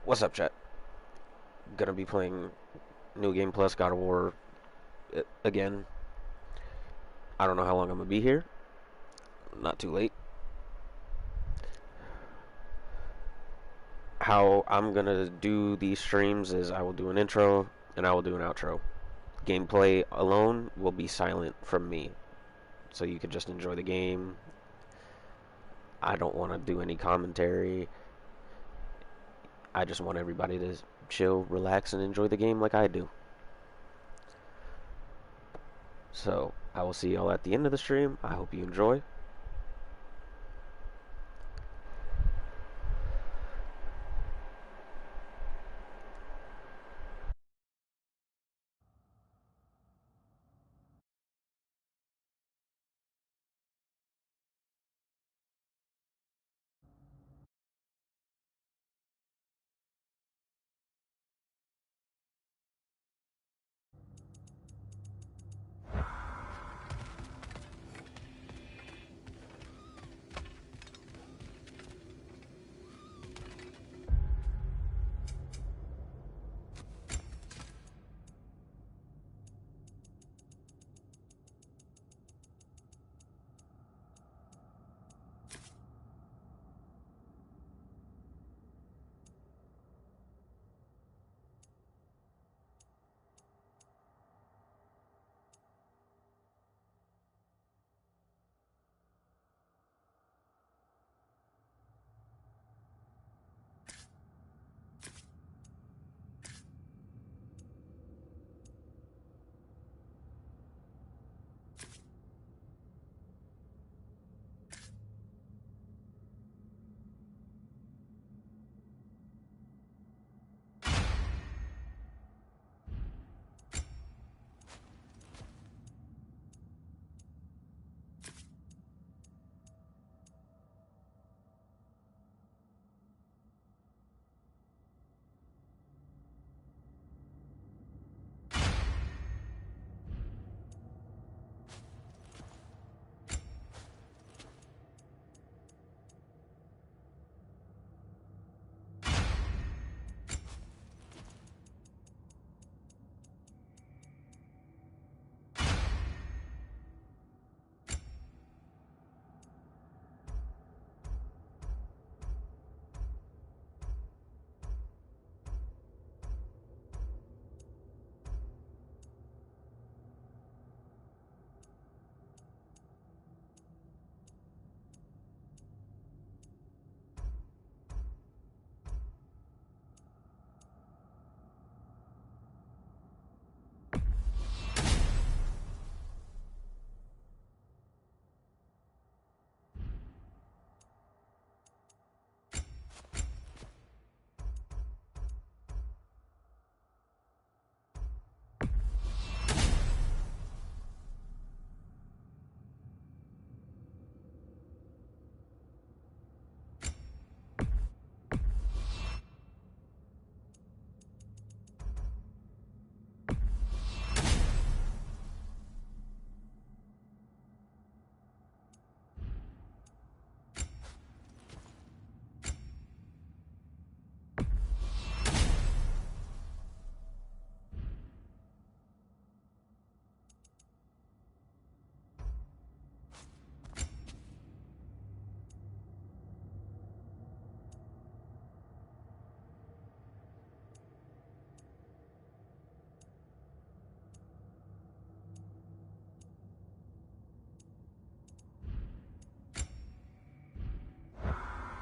What's up, chat? Gonna be playing New Game Plus God of War again. I don't know how long I'm gonna be here. Not too late. How I'm gonna do these streams is I will do an intro and I will do an outro. Gameplay alone will be silent from me, so you can just enjoy the game. I don't want to do any commentary. I just want everybody to chill, relax, and enjoy the game like I do. So, I will see y'all at the end of the stream. I hope you enjoy.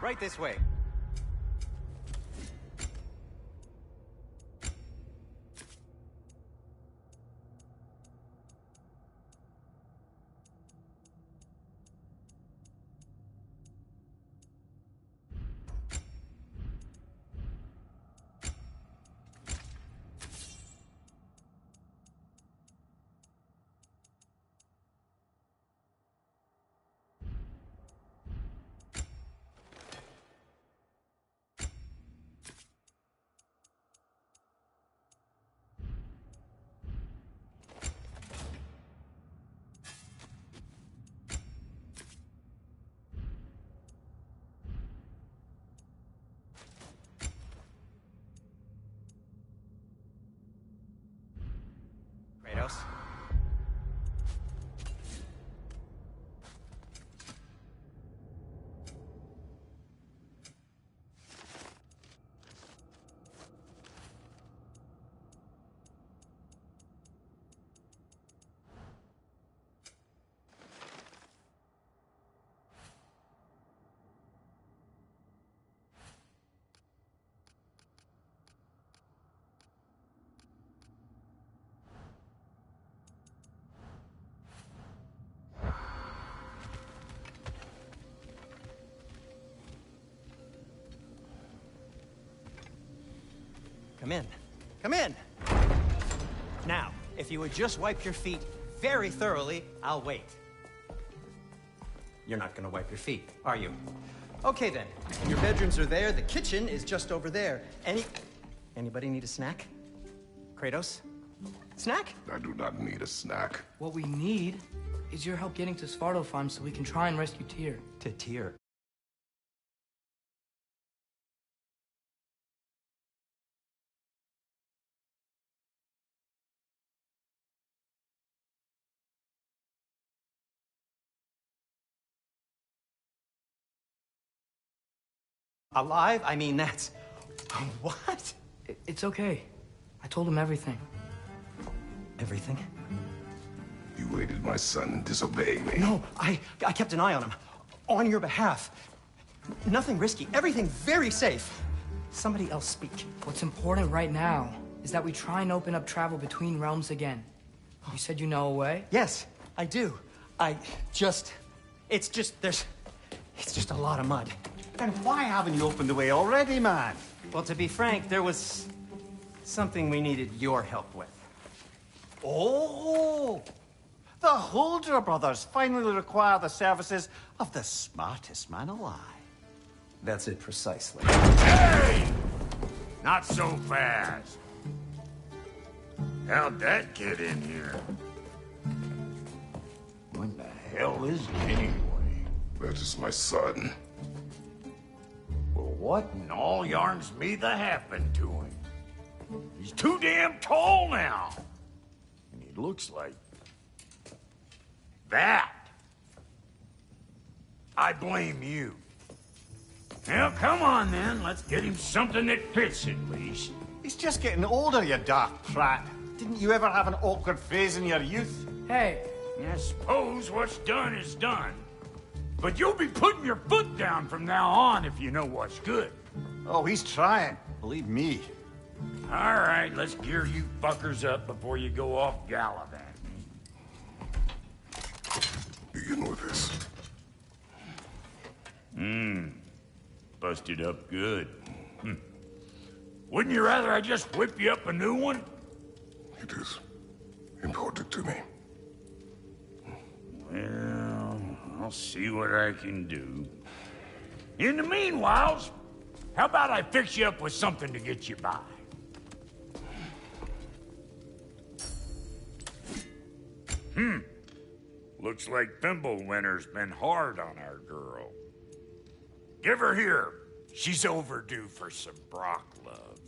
Right this way. Come in. Come in! Now, if you would just wipe your feet very thoroughly, I'll wait. You're not gonna wipe your feet, are you? Okay then. Your bedrooms are there, the kitchen is just over there. Anybody need a snack? Kratos? Snack? I do not need a snack. What we need is your help getting to Svartalfheim so we can try and rescue Tyr. To Tyr. Alive? I mean, that's... What? It's okay. I told him everything. Everything? You aided my son and disobeyed me. No, I kept an eye on him. On your behalf. Nothing risky. Everything very safe. Somebody else speak. What's important right now is that we try and open up travel between realms again. You said you know a way? Yes, I do. It's just a lot of mud. Then why haven't you opened the way already, man? Well, to be frank, there was something we needed your help with. Oh! The Holder brothers finally require the services of the smartest man alive. That's it precisely. Hey! Not so fast. How'd that get in here? What the hell is it anyway? That is my son. Well, what in all yarns me that happened to him? He's too damn tall now. And he looks like... that. I blame you. Well, come on then. Let's get him something that fits at least. He's just getting older, you dark prat. Didn't you ever have an awkward phase in your youth? Hey, I suppose what's done is done. But you'll be putting your foot down from now on if you know what's good. Oh, he's trying. Believe me. All right, let's gear you fuckers up before you go off gallivanting. Begin with this. Busted up good. Wouldn't you rather I just whip you up a new one? It is important to me. Well, I'll see what I can do. In the meanwhile, how about I fix you up with something to get you by? Looks like Thimblewinter's been hard on our girl. Give her here. She's overdue for some Brock love.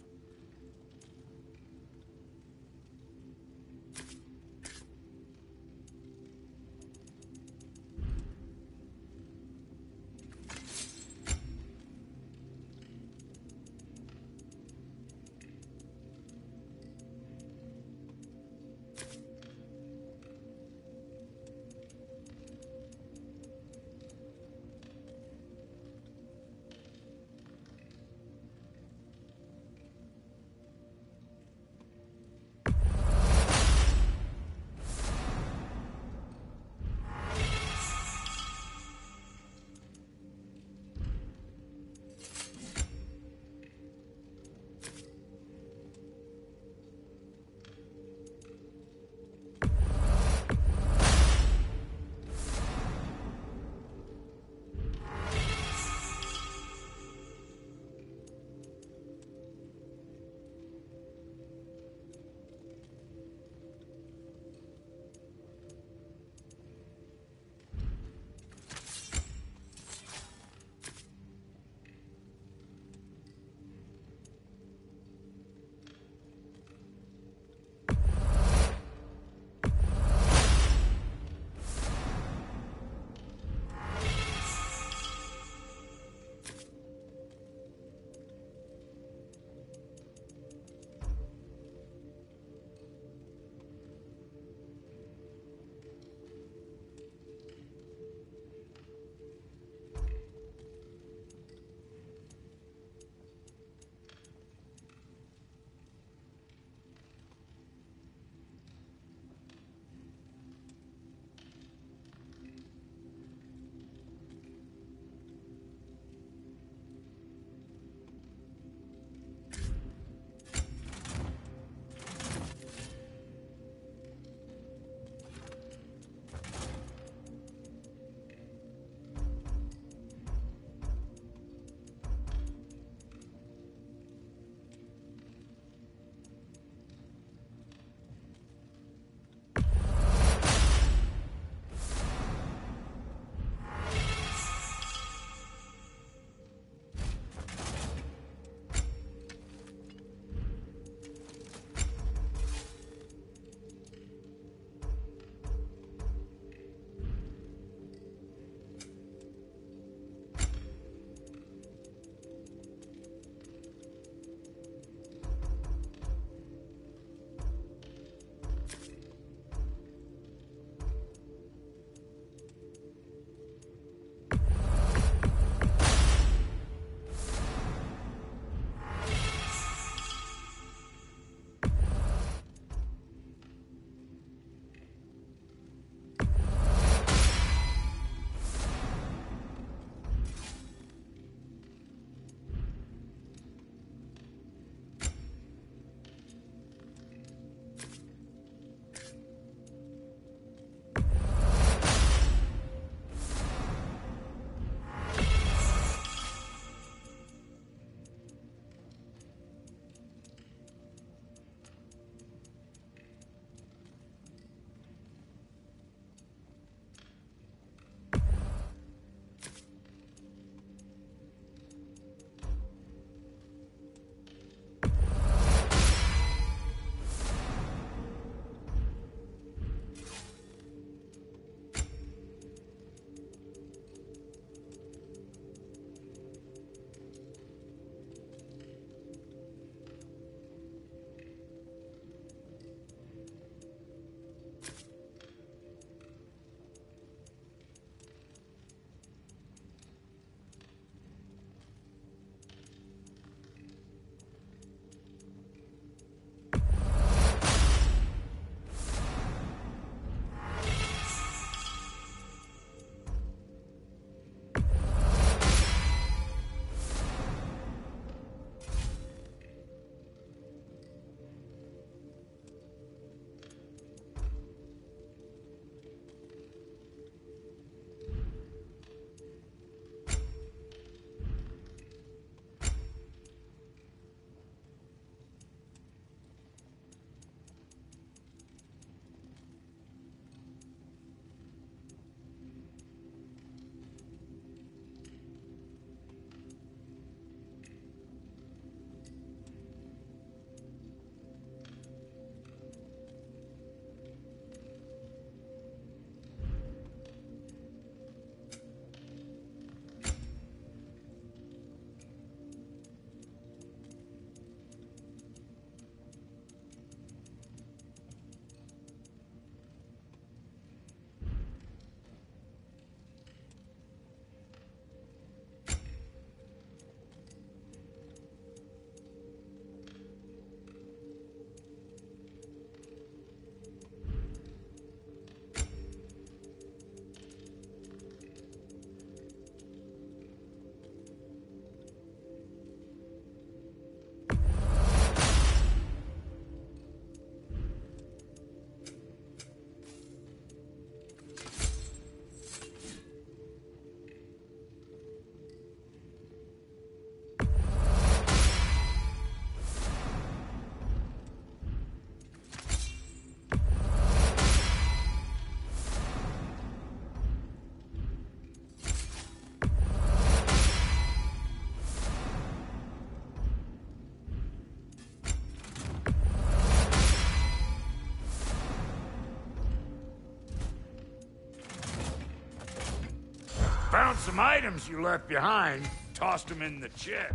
Found some items you left behind. Tossed them in the chest.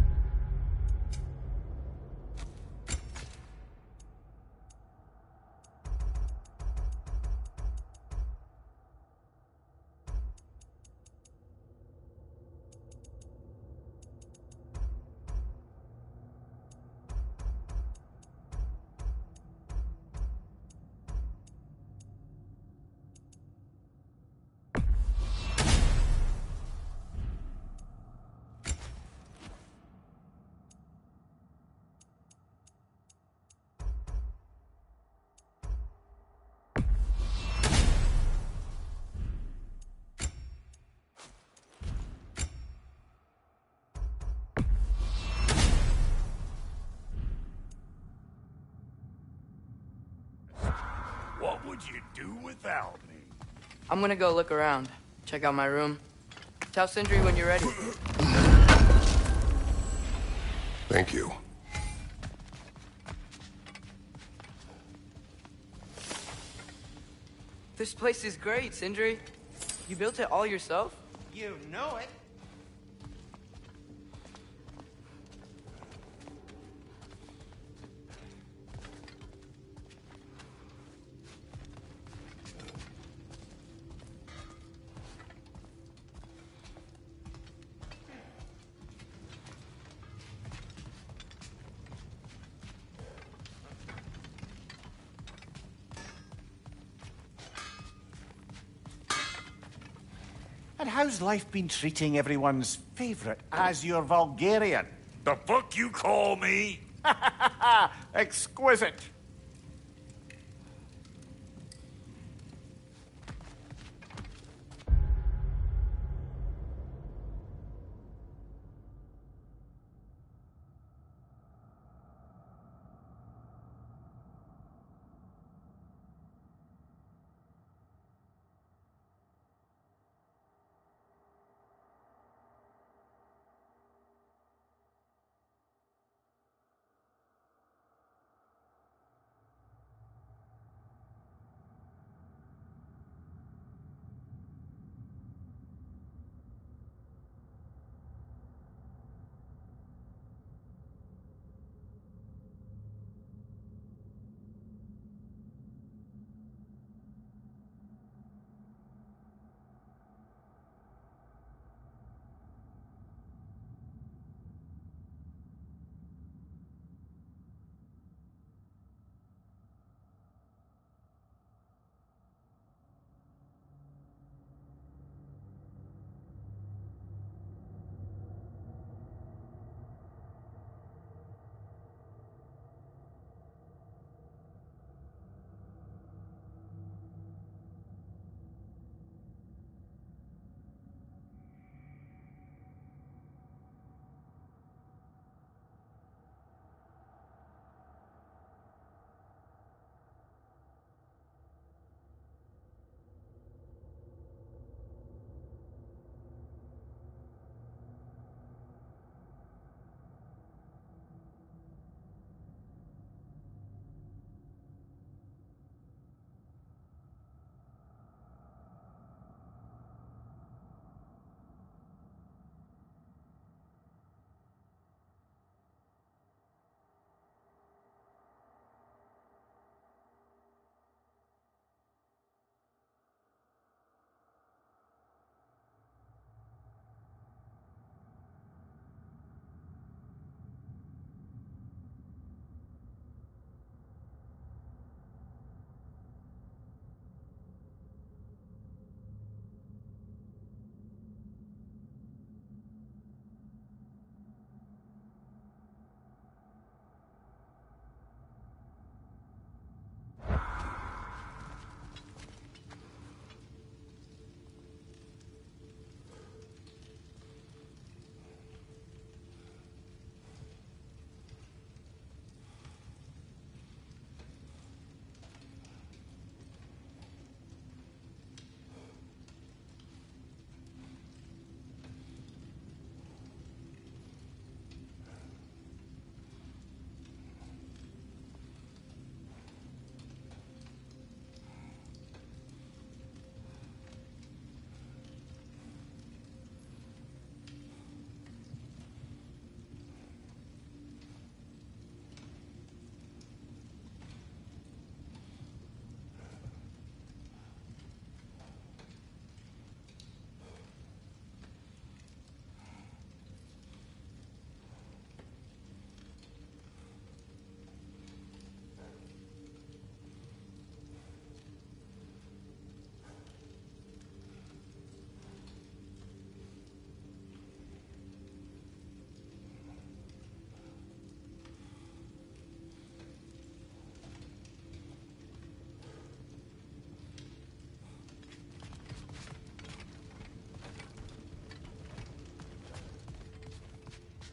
What would you do without me? I'm gonna go look around. Check out my room. Tell Sindri when you're ready. Thank you. This place is great, Sindri. You built it all yourself? You know it. And how's life been treating everyone's favorite Azure Vulgarian? The fuck you call me? Exquisite.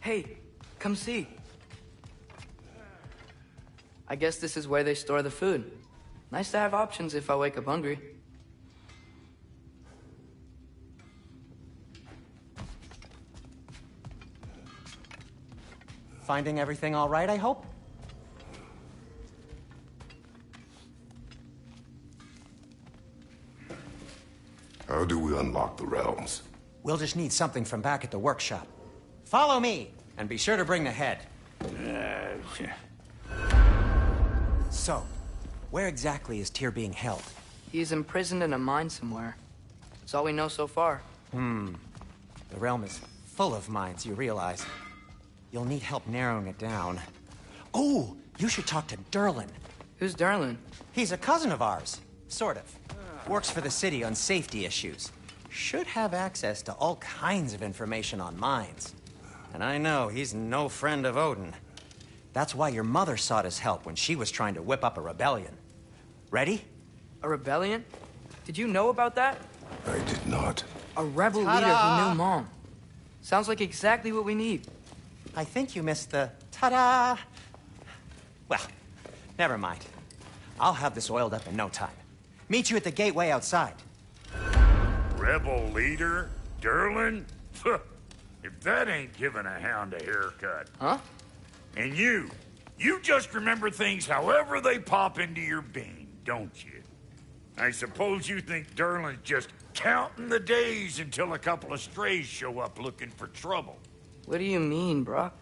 Hey, come see. I guess this is where they store the food. Nice to have options if I wake up hungry. Finding everything all right, I hope? How do we unlock the realms? We'll just need something from back at the workshop. Follow me, and be sure to bring the head. So, where exactly is Tyr being held? He's imprisoned in a mine somewhere. That's all we know so far. The realm is full of mines, you realize. You'll need help narrowing it down. Oh, you should talk to Derlin. Who's Darlin? He's a cousin of ours, sort of. Works for the city on safety issues. Should have access to all kinds of information on mines. And I know he's no friend of Odin. That's why your mother sought his help when she was trying to whip up a rebellion. Ready? A rebellion? Did you know about that? I did not. A rebel leader who knew Mom. Sounds like exactly what we need. I think you missed the ta-da. Well, never mind. I'll have this oiled up in no time. Meet you at the gateway outside. Rebel leader? Derlin? If that ain't giving a hound a haircut. Huh? And you just remember things however they pop into your bean, don't you? I suppose you think Derlin's just counting the days until a couple of strays show up looking for trouble. What do you mean, Brock?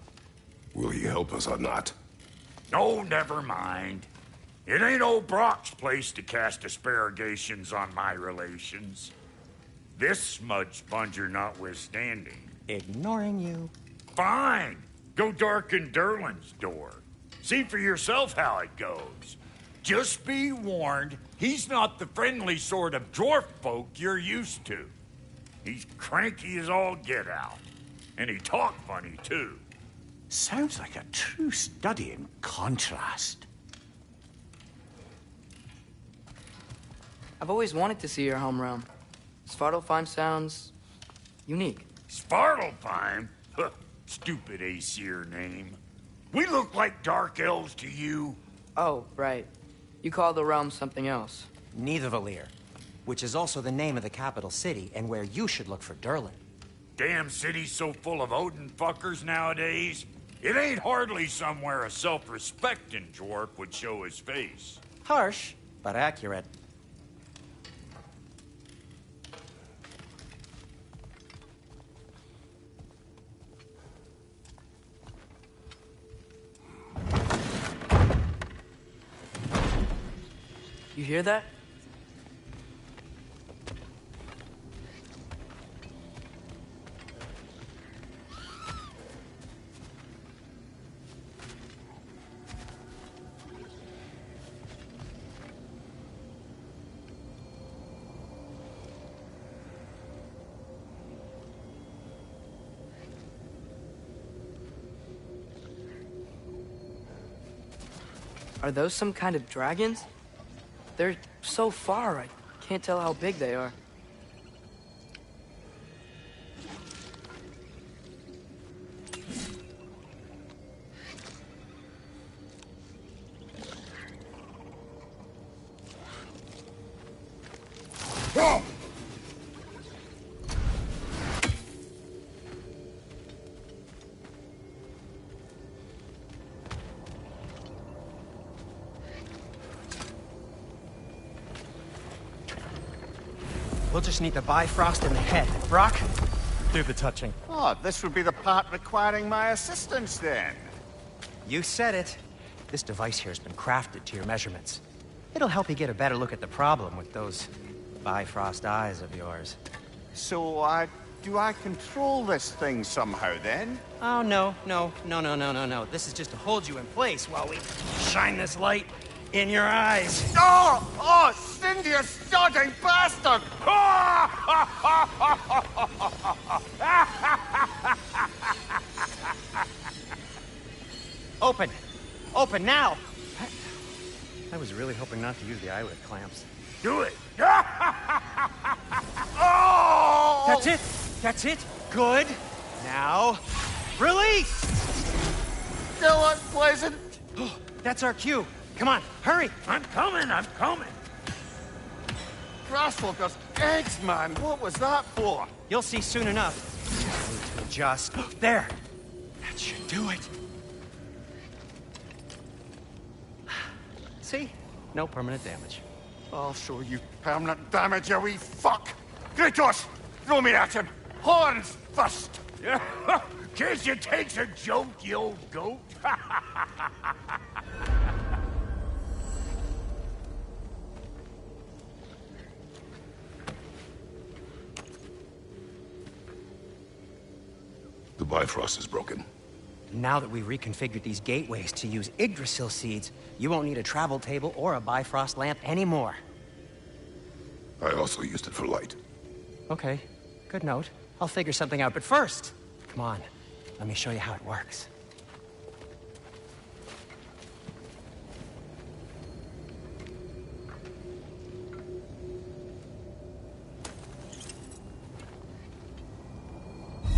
Will he help us or not? No, never mind. It ain't old Brock's place to cast asparagations on my relations. This smudge sponger notwithstanding. Ignoring you. Fine. Go darken Derlin's door. See for yourself how it goes. Just be warned, he's not the friendly sort of dwarf folk you're used to. He's cranky as all get out. And he talk funny, too. Sounds like a true study in contrast. I've always wanted to see your home realm. Svartalfheim sounds unique. Svartalfheim? Huh, stupid Aesir name. We look like dark elves to you. Oh, right. You call the realm something else. Nidavellir, which is also the name of the capital city and where you should look for Derlin. Damn city's so full of Odin fuckers nowadays. It ain't hardly somewhere a self-respecting dwarf would show his face. Harsh, but accurate. You hear that? Are those some kind of dragons? They're so far, I can't tell how big they are. We'll just need the Bifrost in the head. Brock, do the touching. Oh, this would be the part requiring my assistance then. You said it. This device here has been crafted to your measurements. It'll help you get a better look at the problem with those Bifrost eyes of yours. So, do I control this thing somehow then? Oh, no. This is just to hold you in place while we shine this light in your eyes. Oh, Cindy, you sodding bastard! Open! Open now! I was really hoping not to use the eyelid clamps. Do it. Oh! That's it! That's it! Good! Now, Release! Still unpleasant. That's our cue. Come on, hurry! I'm coming, I'm coming. Grassfuckers, eggs, man. What was that for? You'll see soon enough. Need to adjust. There! That should do it. See? No permanent damage. I'll show you permanent damage, you wee fuck. Kratos, throw me at him. Horns first. Guess you takes a joke, you old goat. The Bifrost is broken. Now that we reconfigured these gateways to use Yggdrasil seeds, you won't need a travel table or a Bifrost lamp anymore. I also used it for light. Okay, good note. I'll figure something out, but first, come on, let me show you how it works.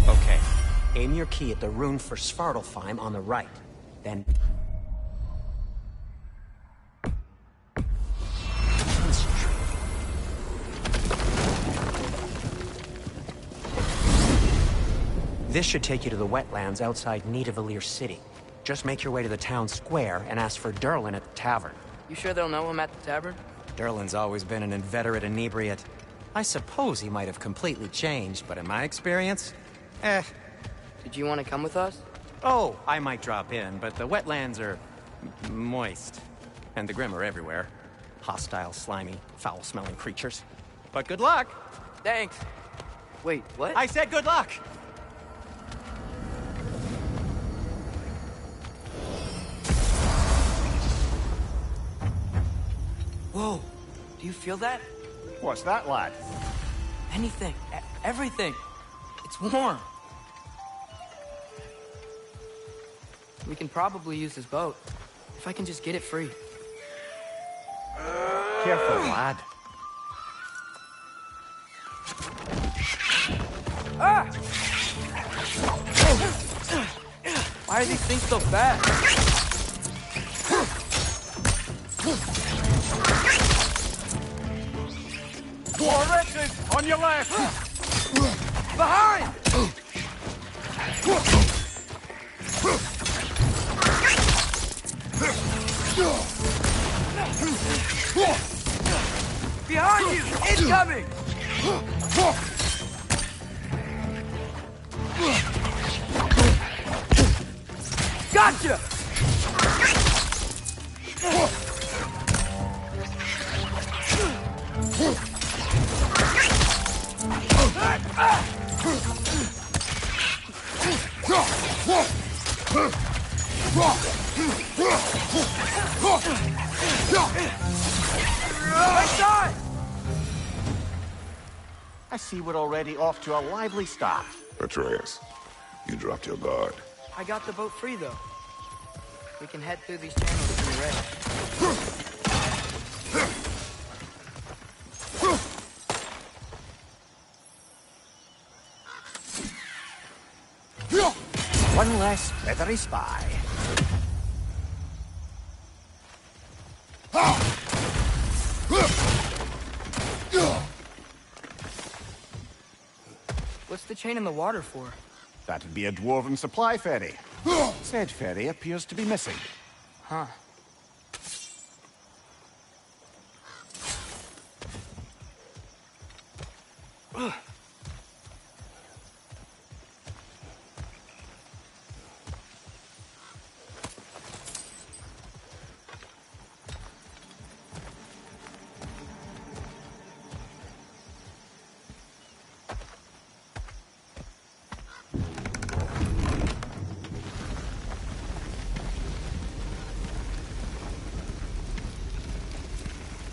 Okay, aim your key at the rune for Svartalfheim on the right, then... This should take you to the wetlands outside Nidavellir City. Just make your way to the town square and ask for Durlin at the tavern. You sure they'll know him at the tavern? Durlin's always been an inveterate inebriate. I suppose he might have completely changed, but in my experience, Did you want to come with us? Oh, I might drop in, but the wetlands are... moist. And the Grim are everywhere. Hostile, slimy, foul-smelling creatures. But good luck! Thanks. Wait, what? I said good luck! Whoa, do you feel that? What's that, lad? Anything, everything. It's warm. We can probably use this boat, if I can just get it free. Careful, lad. Ah! Why are these things so fast? War Ragnarok, on your left! Behind! Behind you! Incoming! Gotcha! I see we're already off to a lively start. Atreus, you dropped your guard. I got the boat free, though. We can head through these channels when you're ready. One less feathery spy. What's the chain in the water for? That'd be a dwarven supply ferry. Said ferry appears to be missing. Huh.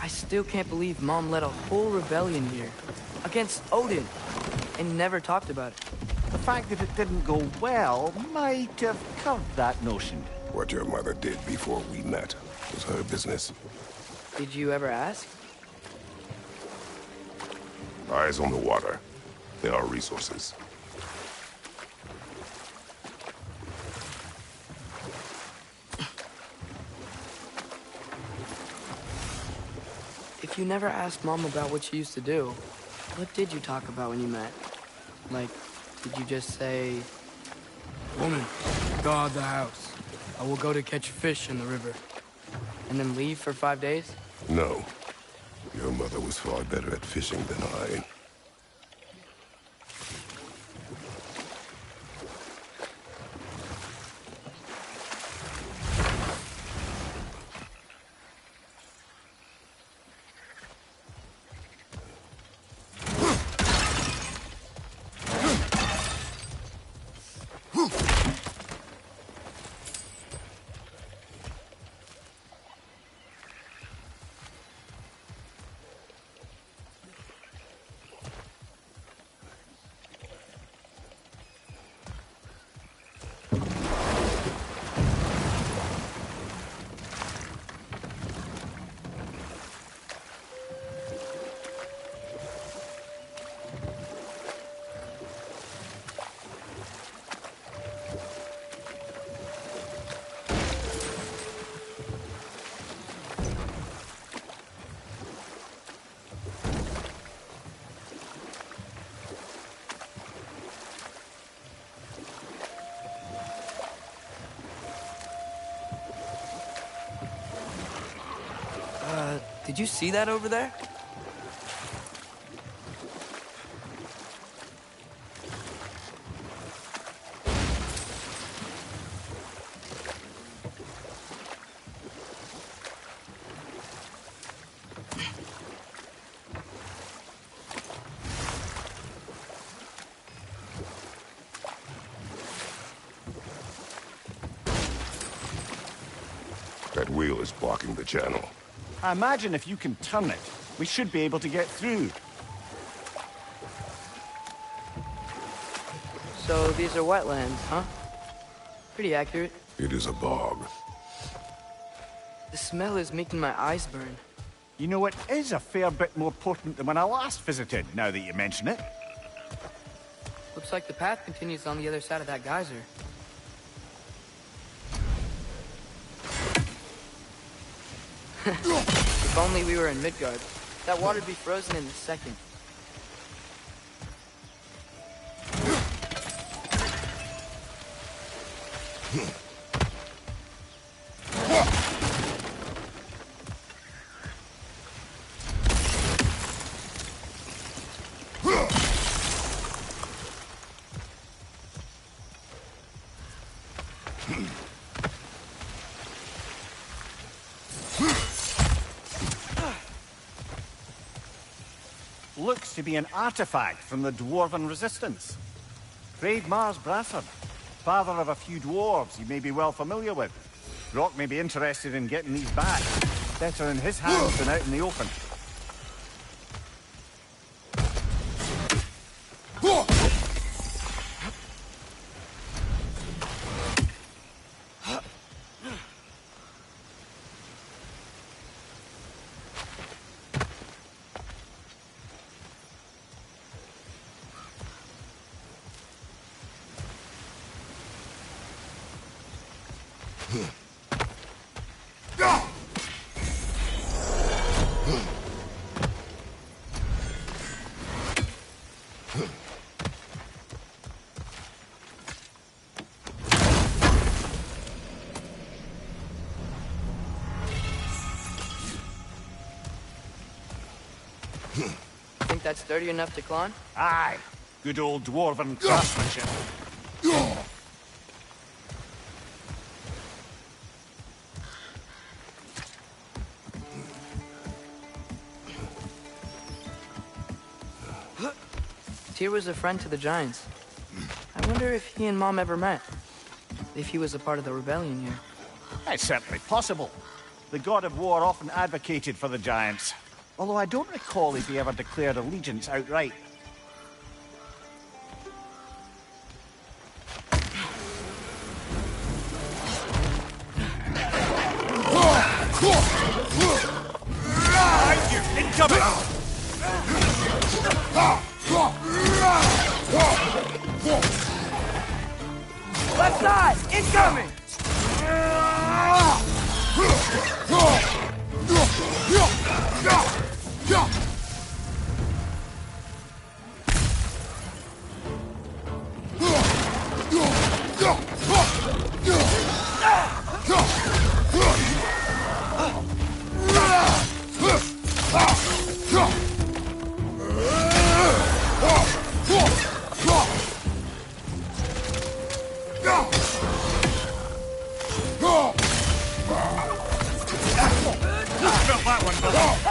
I still can't believe Mom led a whole rebellion here. Against Odin. And never talked about it. The fact that it didn't go well might have curved that notion. What your mother did before we met was her business. Did you ever ask? Eyes on the water. There are resources. if you never asked Mom about what she used to do, what did you talk about when you met? Like, did you just say... Woman, guard the house. I will go to catch fish in the river. And then leave for 5 days? No. Your mother was far better at fishing than I. Did you see that over there? That wheel is blocking the channel. I imagine if you can turn it, we should be able to get through. So these are wetlands, huh? Pretty accurate. It is a bog. The smell is making my eyes burn. You know, it is a fair bit more potent than when I last visited, now that you mention it. Looks like the path continues on the other side of that geyser. If only we were in Midgard. That water'd be frozen in a second. Looks to be an artifact from the Dwarven Resistance. Great Mars Brafford, father of a few dwarves you may be well familiar with. Rock may be interested in getting these back. Better in his hands than out in the open. Think that's sturdy enough to climb? Aye, good old Dwarven craftsmanship. Tyr was a friend to the Giants. I wonder if he and Mom ever met. If he was a part of the rebellion here. It's certainly possible. The god of war often advocated for the Giants. Although I don't recall if he ever declared allegiance outright. Incoming! Left side! Incoming! one behind.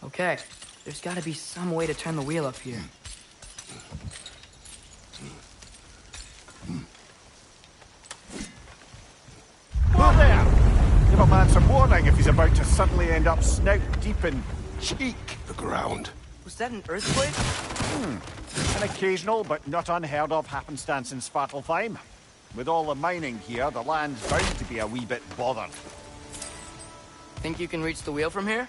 Okay, there's gotta be some way to turn the wheel up here. Oh, there! Give a man some warning if he's about to suddenly end up snout deep in cheek. The ground. Was that an earthquake? An occasional but not unheard of happenstance in Svartalfheim. With all the mining here, the land's bound to be a wee bit bothered. Think you can reach the wheel from here?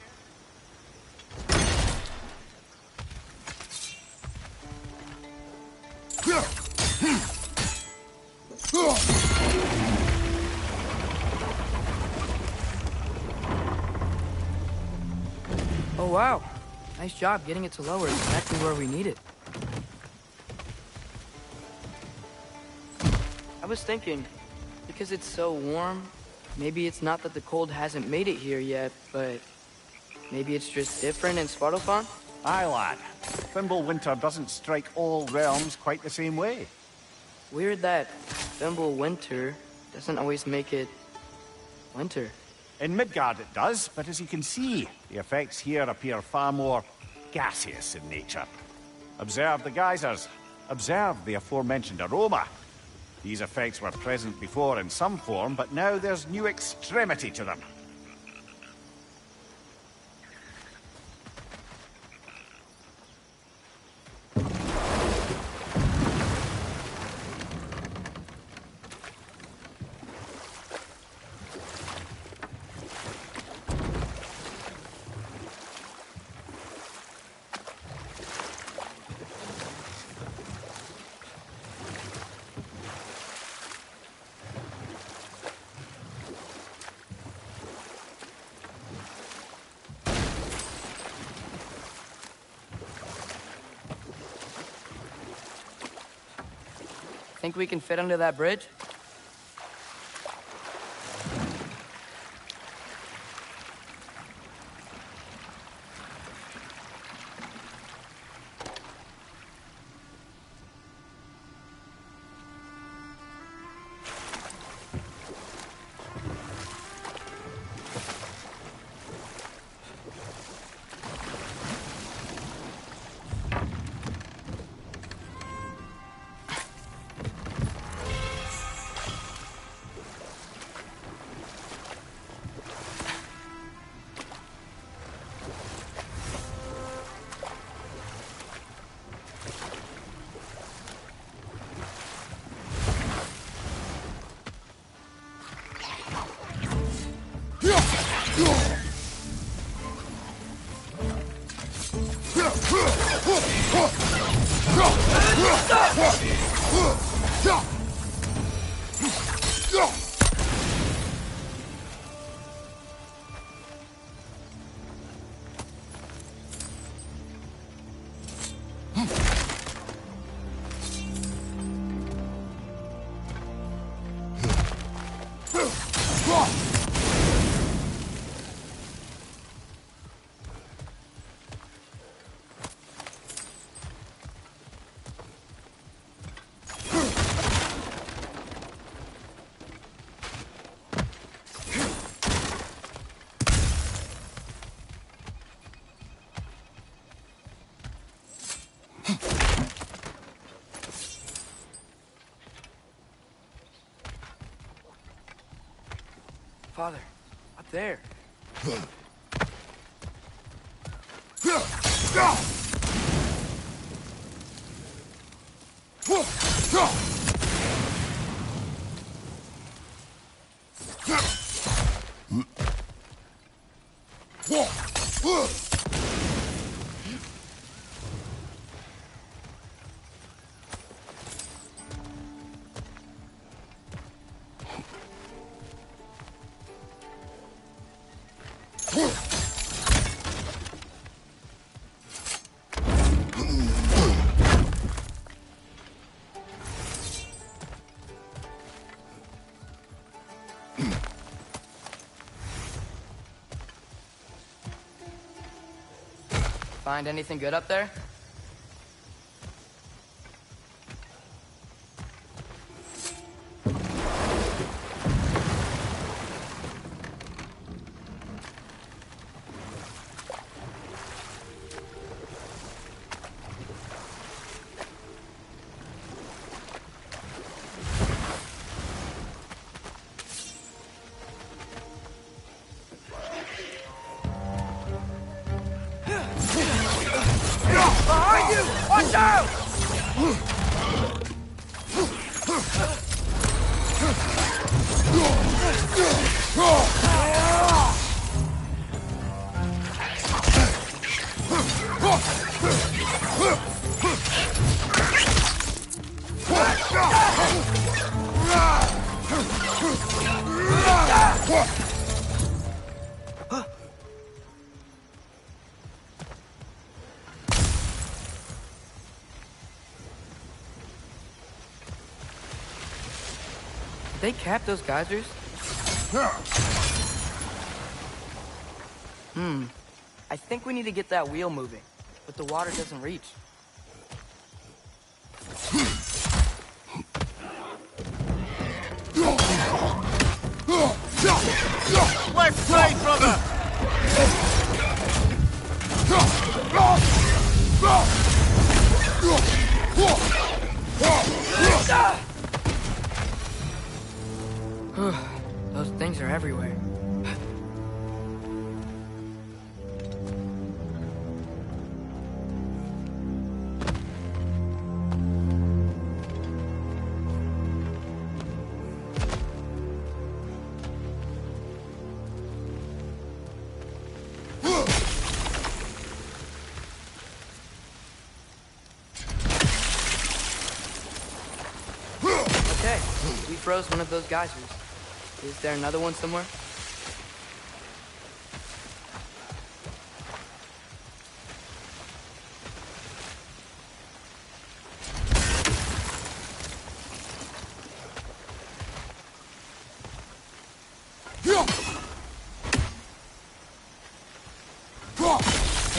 Oh wow, nice job getting it to lower exactly where we need it. I was thinking, because it's so warm, maybe it's not that the cold hasn't made it here yet, but maybe it's just different in Svartalfheim? Aye, lad. Thimble winter doesn't strike all realms quite the same way. Weird that Thimble winter doesn't always make it winter. In Midgard it does, but as you can see, the effects here appear far more gaseous in nature. Observe the geysers. Observe the aforementioned aroma. These effects were present before in some form, but now there's new extremity to them. Think we can fit under that bridge? Father, up there. Find anything good up there? Behind you! Watch out! Did they cap those geysers? I think we need to get that wheel moving, but the water doesn't reach. Left side, brother! Those things are everywhere. Okay, we froze one of those geysers. Is there another one somewhere?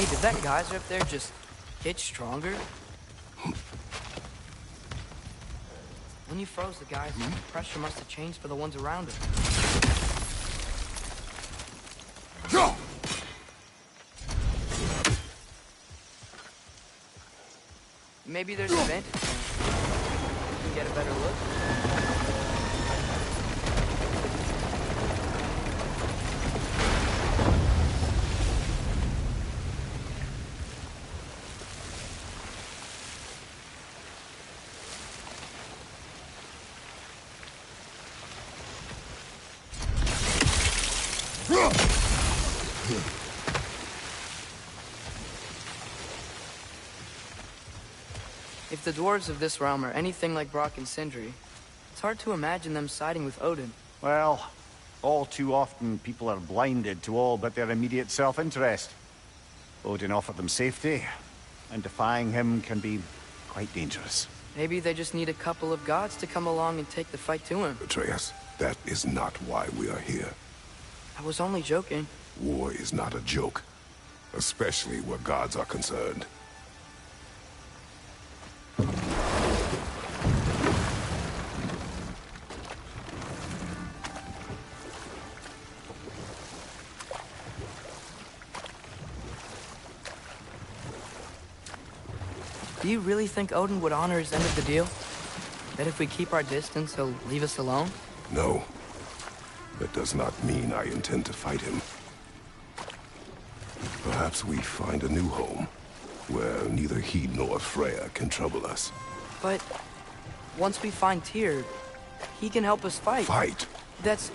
Hey, did that geyser up there just get stronger? When you froze the geyser, the pressure must have changed for the ones around it. Maybe there's a vantage point. You can get a better look. If the dwarves of this realm are anything like Brock and Sindri, it's hard to imagine them siding with Odin. Well, all too often people are blinded to all but their immediate self-interest. Odin offered them safety, and defying him can be quite dangerous. Maybe they just need a couple of gods to come along and take the fight to him. Atreus, that is not why we are here. I was only joking. War is not a joke, especially where gods are concerned. Do you really think Odin would honor his end of the deal? That if we keep our distance, he'll leave us alone? No. That does not mean I intend to fight him. Perhaps we find a new home, where neither he nor Freya can trouble us. But once we find Tyr, he can help us fight. Fight? That's,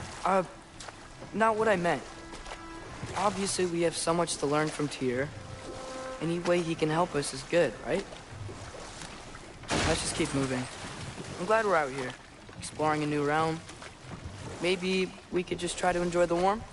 not what I meant. Obviously, we have so much to learn from Tyr. Any way he can help us is good, right? Let's just keep moving. I'm glad we're out here, exploring a new realm. Maybe we could just try to enjoy the warmth?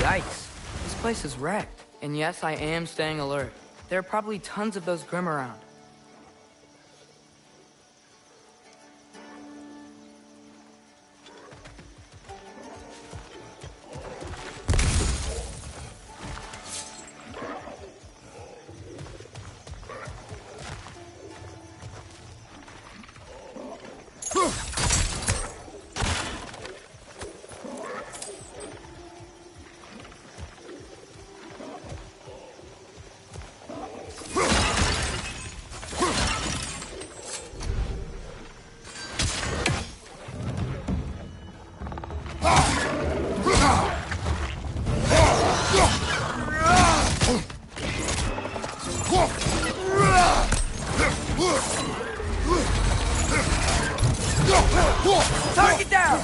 Yikes. This place is wrecked. And yes, I am staying alert. There are probably tons of those Grim around. Target down!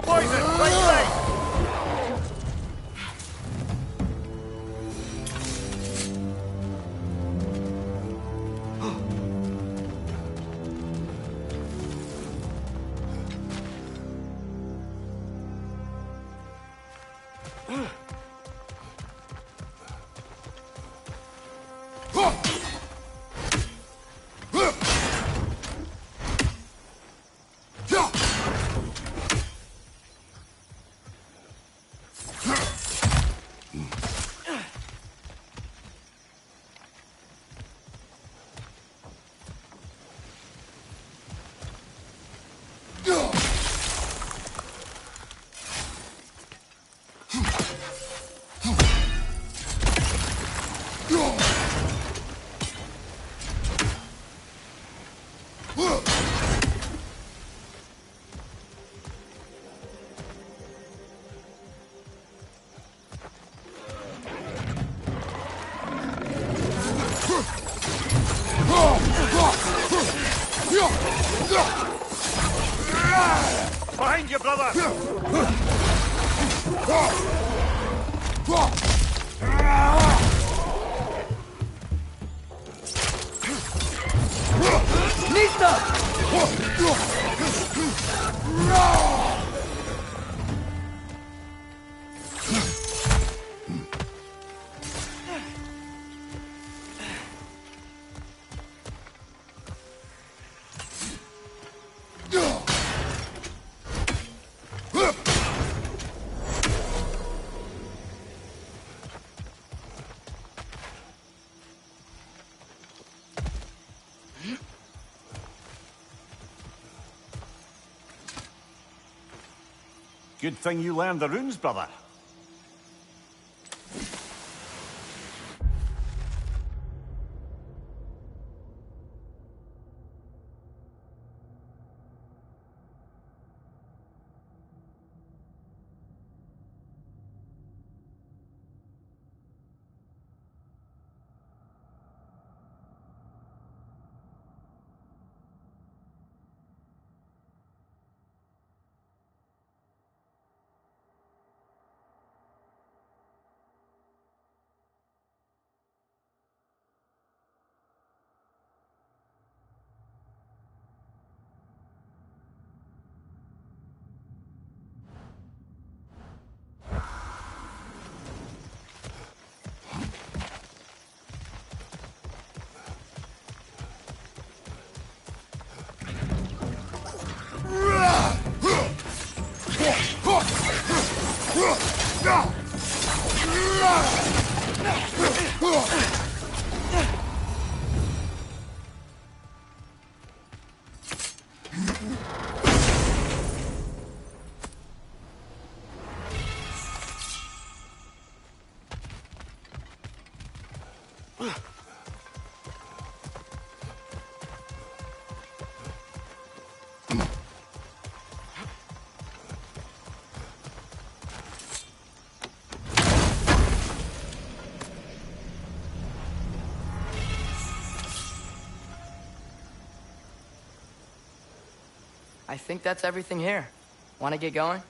Poison! Right leg! Behind you, brother! Good thing you learned the runes, brother. I think that's everything here. Want to get going?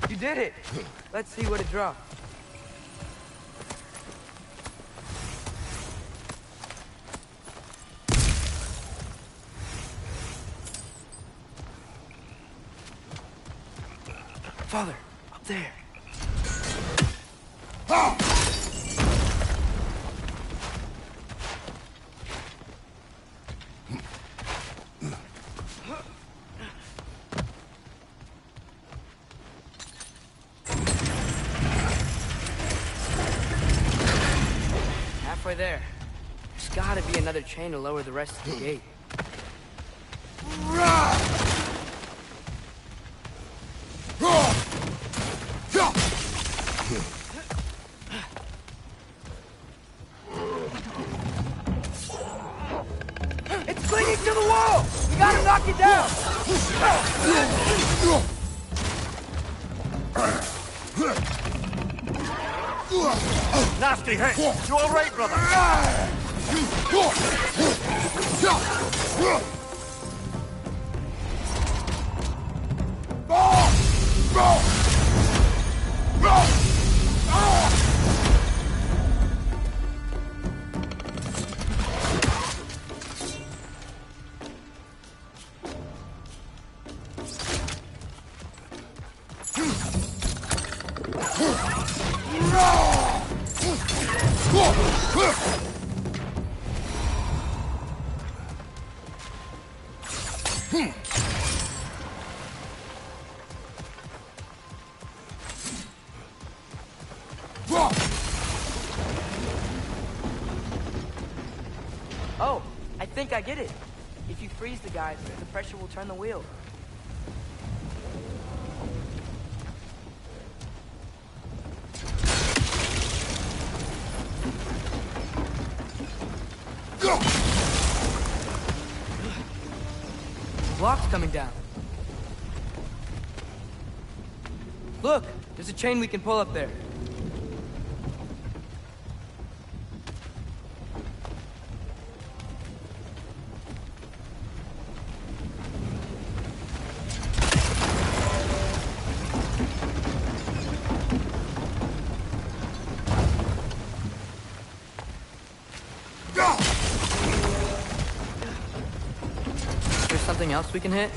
You did it! Let's see what it dropped. Father, up there. Halfway there. There's gotta be another chain to lower the rest of the gate. It's clinging to the wall! We gotta knock it down! Nasty hit! You all right, brother? Oh, I think I get it. If you freeze the guys, the pressure will turn the wheel. Block's coming down. Look, there's a chain we can pull up there. There's something else we can hit?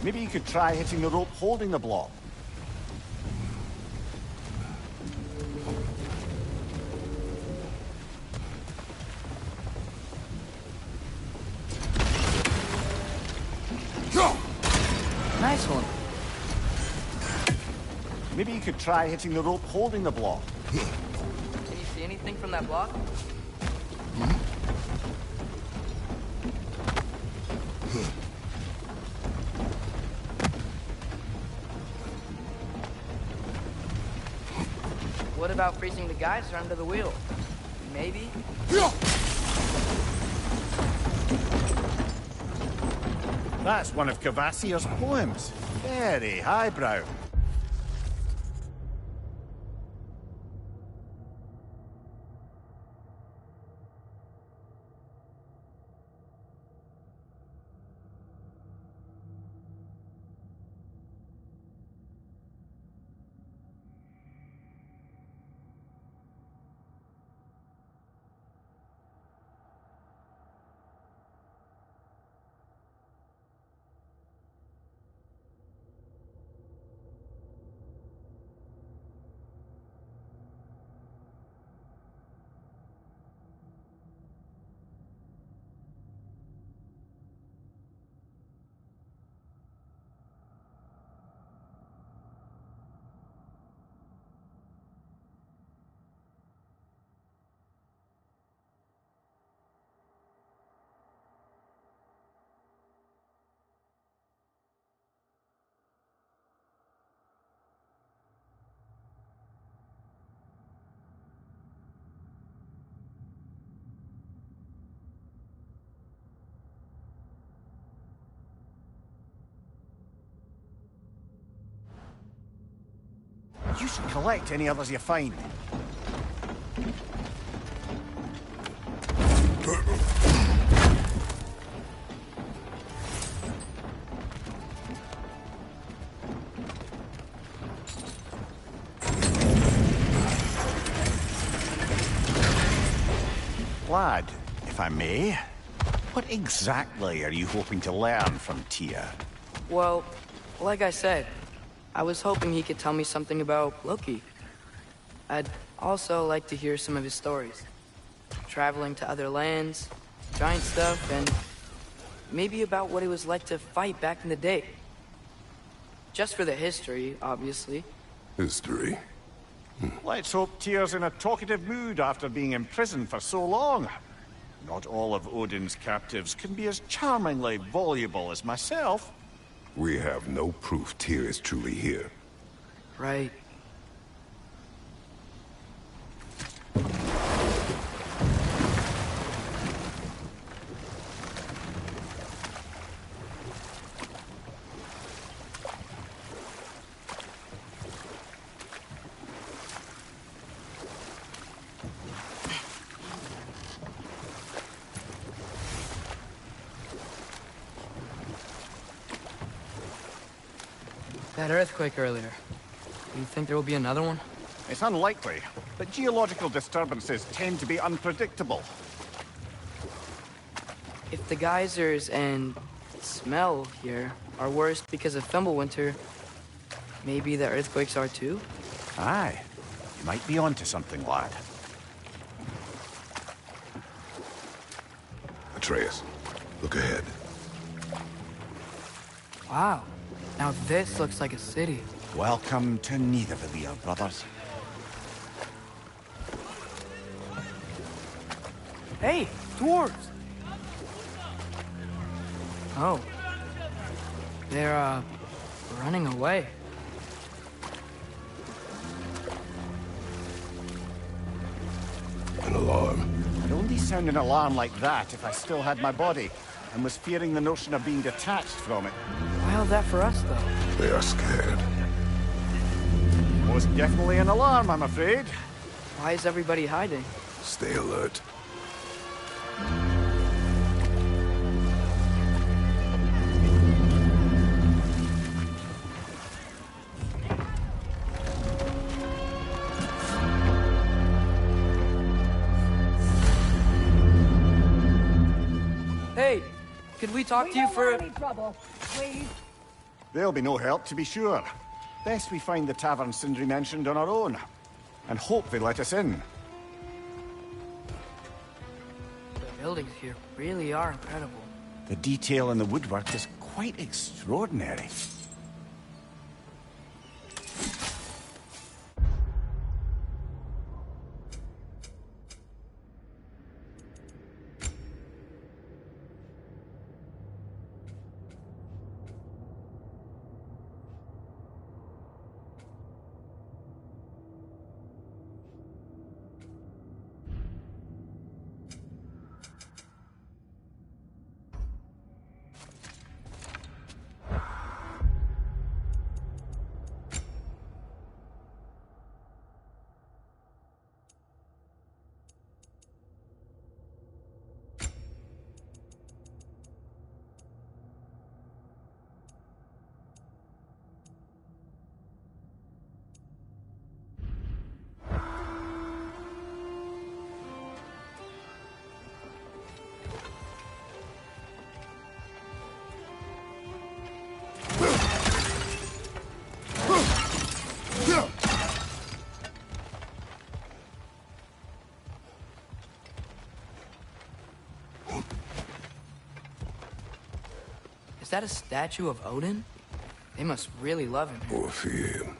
Maybe you could try hitting the rope holding the block. Nice one. Maybe you could try hitting the rope holding the block. Can you see anything from that block? What about freezing the geyser under the wheel? Maybe? That's one of Cavassier's poems. Very highbrow. You should collect any others you find. Lad, if I may, what exactly are you hoping to learn from Tia? Well, like I said, I was hoping he could tell me something about Loki. I'd also like to hear some of his stories. Traveling to other lands, giant stuff, and maybe about what it was like to fight back in the day. Just for the history, obviously. History. Let's hope Tyr's in a talkative mood after being imprisoned for so long. Not all of Odin's captives can be as charmingly voluble as myself. We have no proof Tyr is truly here. Right. That earthquake earlier. Do you think there will be another one? It's unlikely, but geological disturbances tend to be unpredictable. If the geysers and smell here are worse because of Fimbulwinter, maybe the earthquakes are too? Aye, you might be onto something, lad. Atreus, look ahead. Wow. Now this looks like a city. Welcome to Nidavellir, brothers. Hey, dwarves! Oh. They're, running away. An alarm. I'd only sound an alarm like that if I still had my body, and was fearing the notion of being detached from it. Wild that for us, though. They are scared. Most definitely an alarm, I'm afraid. Why is everybody hiding? Stay alert. Hey, could we talk to you for any trouble, please. They'll be no help, to be sure. Best we find the tavern Sindri mentioned on our own, and hope they let us in. The buildings here really are incredible. The detail in the woodwork is quite extraordinary. Is that a statue of Odin? They must really love him. Or fear him.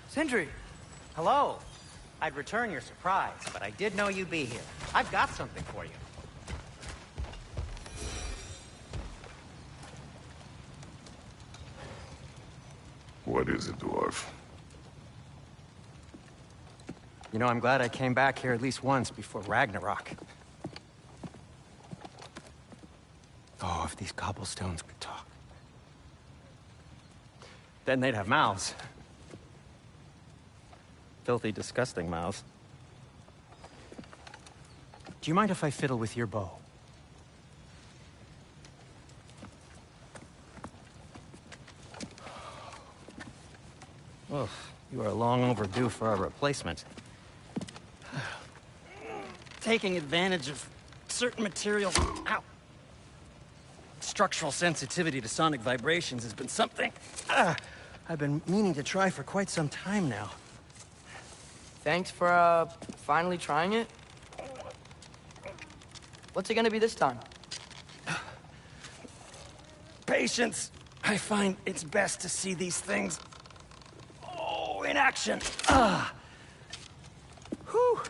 Sindri! Hello. I'd return your surprise, but I did know you'd be here. I've got something for you. What is it, dwarf? You know, I'm glad I came back here at least once before Ragnarok. Oh, if these cobblestones could talk. Then they'd have mouths. Filthy, disgusting mouths. Do you mind if I fiddle with your bow? Ugh, you are long overdue for a replacement. Taking advantage of certain materials. Ow! Structural sensitivity to sonic vibrations has been something I've been meaning to try for quite some time now. Thanks for, finally trying it. What's it gonna be this time? Patience. I find it's best to see these things, in action. Whew.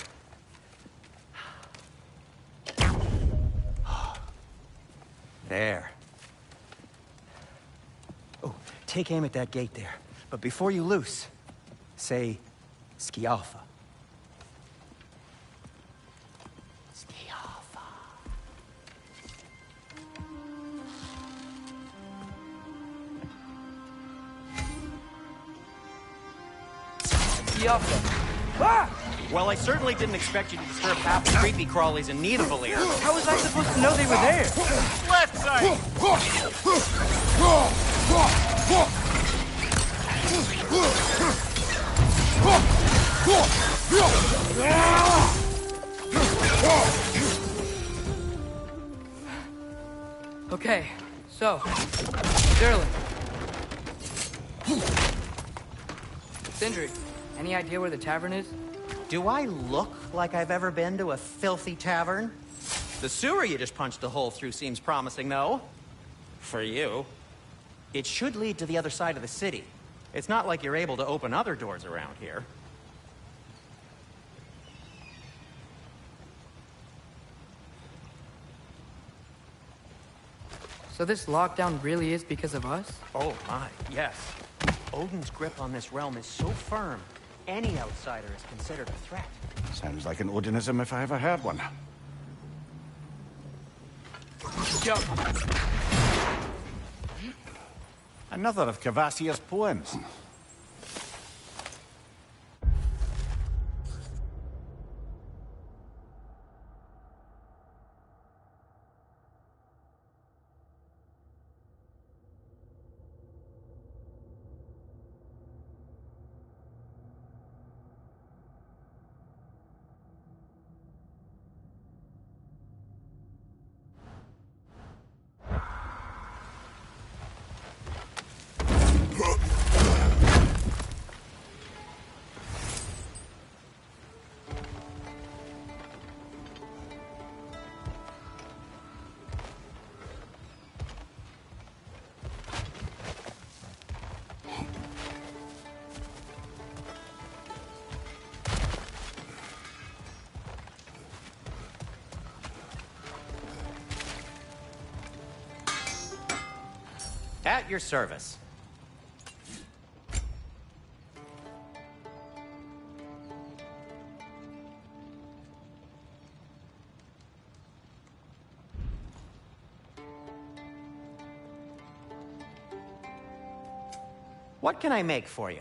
There. Oh, take aim at that gate there. But before you loose, say, Skialfa. Skialfa. Skialfa. Ah! Well, I certainly didn't expect you to disturb half the creepy crawlies in Nidavellir. How was I supposed to know they were there? Left side! Okay, so, Derlin. Sindri, any idea where the tavern is? Do I look like I've ever been to a filthy tavern? The sewer you just punched a hole through seems promising, though. For you. It should lead to the other side of the city. It's not like you're able to open other doors around here. So this lockdown really is because of us? Oh my, yes. Odin's grip on this realm is so firm, any outsider is considered a threat. Sounds like an Odinism if I ever heard one. Yup. Another of Cavassier's poems. At your service. What can I make for you?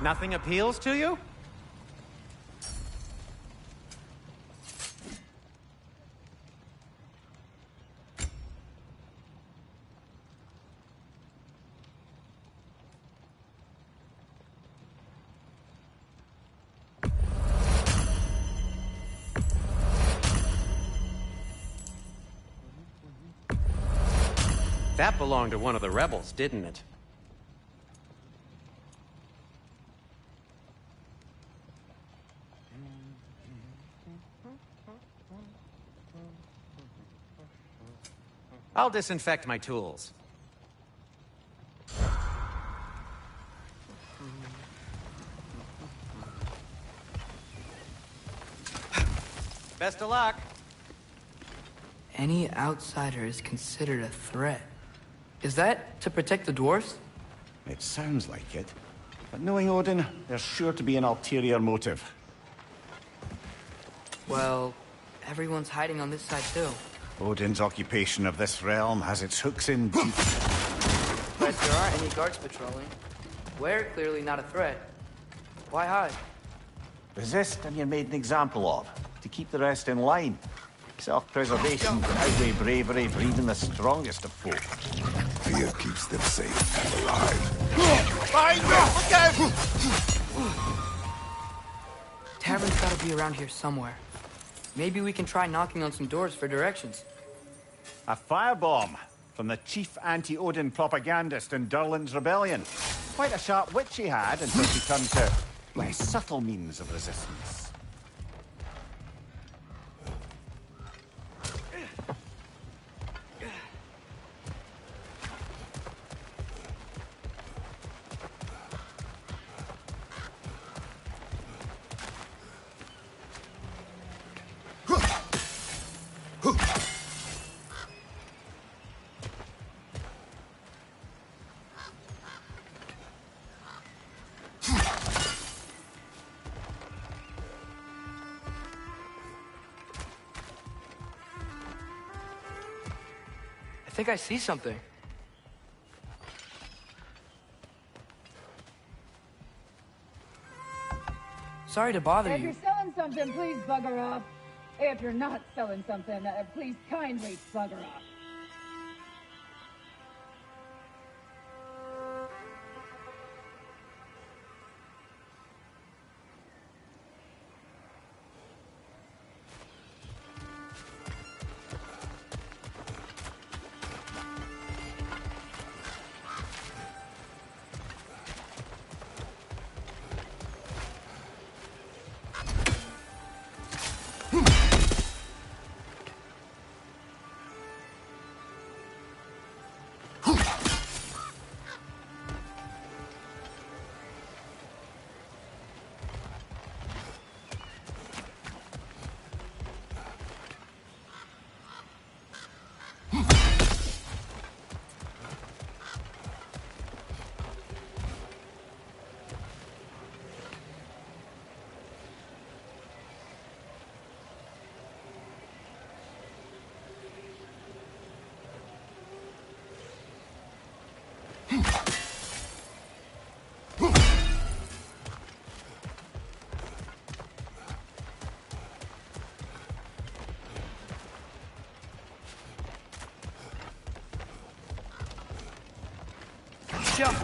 Nothing appeals to you? That belonged to one of the rebels, didn't it? I'll disinfect my tools. Best of luck. Any outsider is considered a threat. Is that to protect the dwarves? It sounds like it. But knowing Odin, there's sure to be an ulterior motive. Well, everyone's hiding on this side too. Odin's occupation of this realm has its hooks in deep. But if there aren't any guards patrolling, we're clearly not a threat. Why hide? Resist and you're made an example of, to keep the rest in line. Self-preservation can outweigh bravery breeding the strongest of folk. Fear keeps them safe and alive. Behind me! Look out! Tavern's gotta be around here somewhere. Maybe we can try knocking on some doors for directions. A firebomb from the chief anti-Odin propagandist in Durlin's rebellion. Quite a sharp wit she had until she turned to less subtle means of resistance. I think I see something. Sorry to bother If you. you're selling something, please bugger off. If you're not selling something, please kindly bugger off. Jump!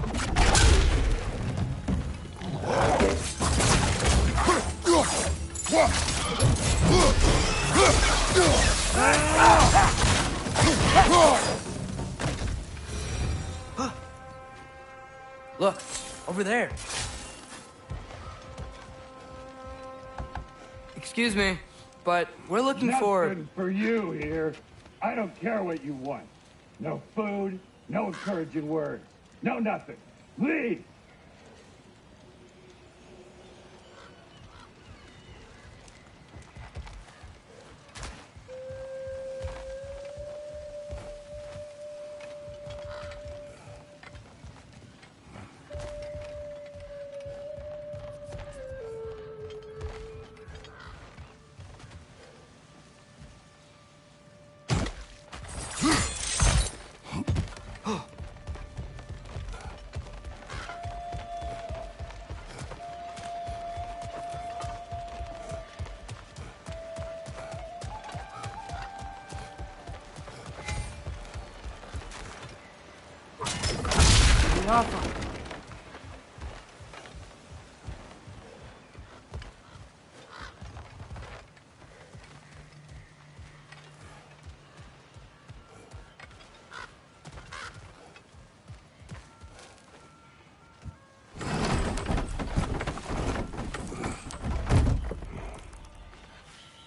Look, over there. Excuse me, but we're looking for... Nothing for you here. I don't care what you want. No food, no encouraging words, no nothing. Leave!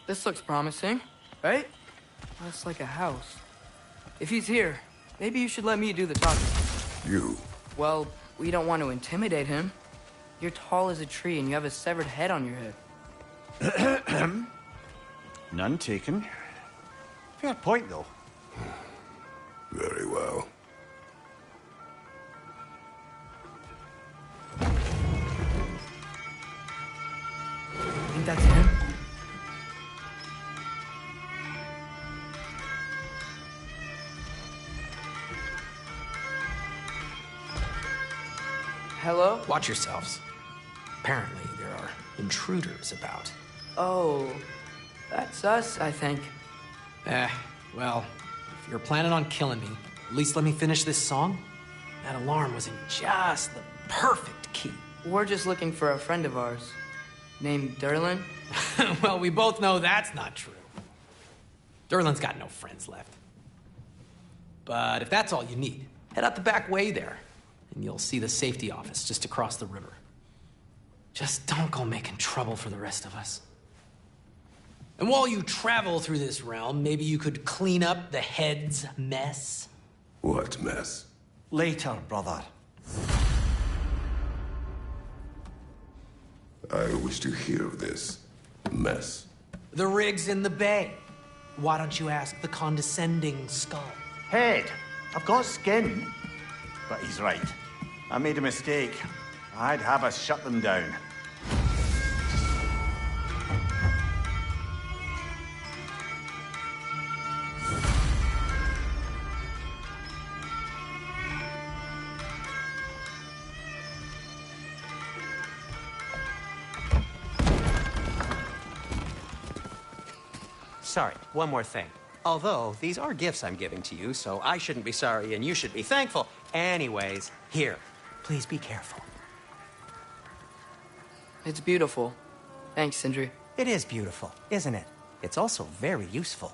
This looks promising, right? Looks like a house. If he's here, maybe you should let me do the talking. You? Well, we don't want to intimidate him. You're tall as a tree and you have a severed head on your head. None taken. Fair point, though. Very well. Think that's him? Hello? Watch yourselves. Apparently, there are intruders about. Oh, that's us, I think. Well, if you're planning on killing me, at least let me finish this song. That alarm was in just the perfect key. We're just looking for a friend of ours, named Derlin. Well, we both know that's not true. Derlin's got no friends left. But if that's all you need, head out the back way there, and you'll see the safety office just across the river. Just don't go making trouble for the rest of us. And while you travel through this realm, maybe you could clean up the head's mess? What mess? Later, brother. I wish to hear of this mess. The rig's in the bay. Why don't you ask the condescending skull? Head, I've got skin. But he's right. I made a mistake. I'd have us shut them down. Sorry, one more thing. Although, these are gifts I'm giving to you, so I shouldn't be sorry and you should be thankful. Anyways, here, please be careful. It's beautiful. Thanks, Sindri. It is beautiful, isn't it? It's also very useful.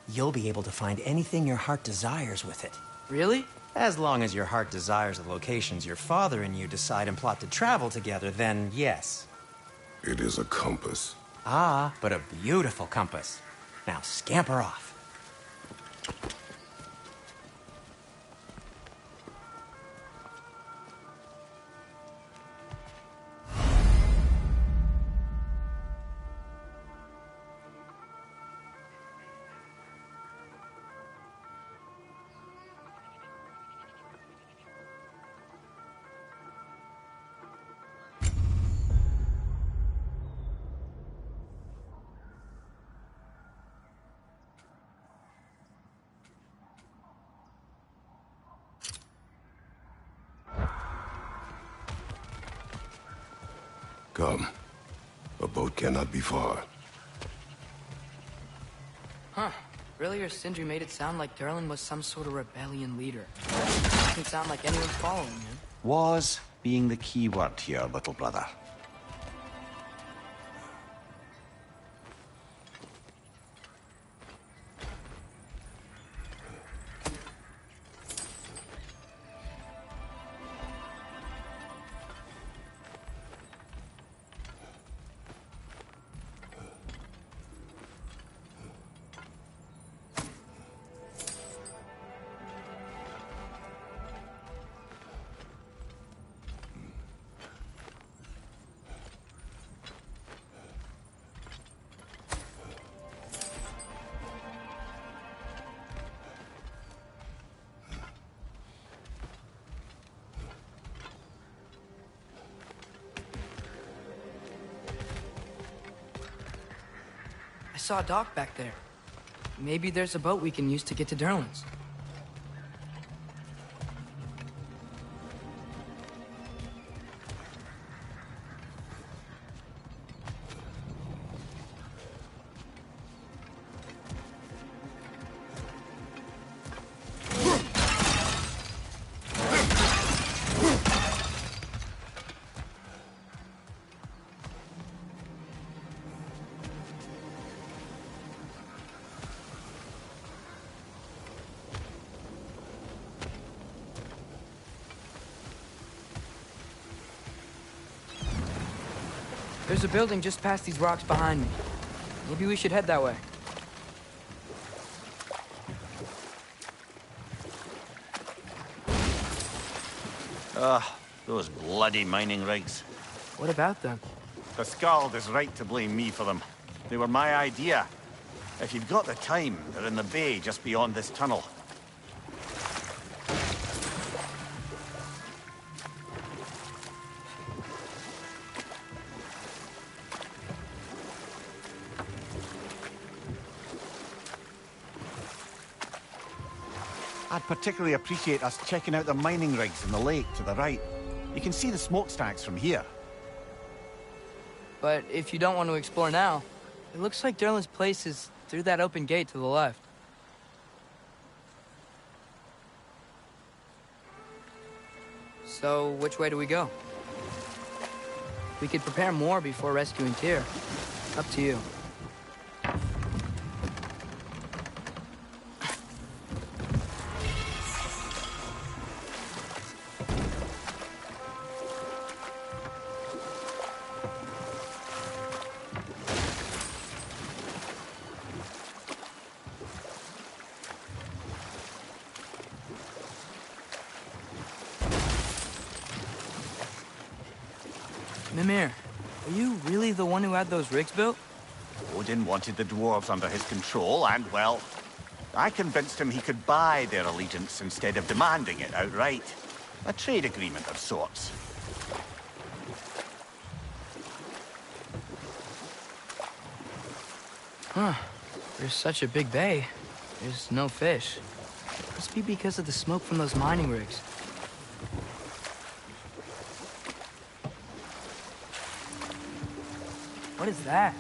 You'll be able to find anything your heart desires with it. Really? As long as your heart desires the locations your father and you decide and plot to travel together, then yes. It is a compass. Ah, but a beautiful compass. Now scamper off. Come. A boat cannot be far. Huh. Earlier, Sindri made it sound like Derlin was some sort of rebellion leader. Doesn't sound like anyone's following him. Was being the key word here, little brother. I saw a dock back there. Maybe there's a boat we can use to get to Derlin's. There's a building just past these rocks behind me. Maybe we should head that way. Those bloody mining rigs. What about them? The Skald is right to blame me for them. They were my idea. If you've got the time, they're in the bay just beyond this tunnel. I'd particularly appreciate us checking out the mining rigs in the lake to the right. You can see the smokestacks from here. But if you don't want to explore now, it looks like Derlin's place is through that open gate to the left. So, which way do we go? We could prepare more before rescuing Tyr. Up to you. Mimir, are you really the one who had those rigs built? Odin wanted the dwarves under his control, and, well, I convinced him he could buy their allegiance instead of demanding it outright. A trade agreement of sorts. Huh. There's such a big bay. There's no fish. Must be because of the smoke from those mining rigs. What is that?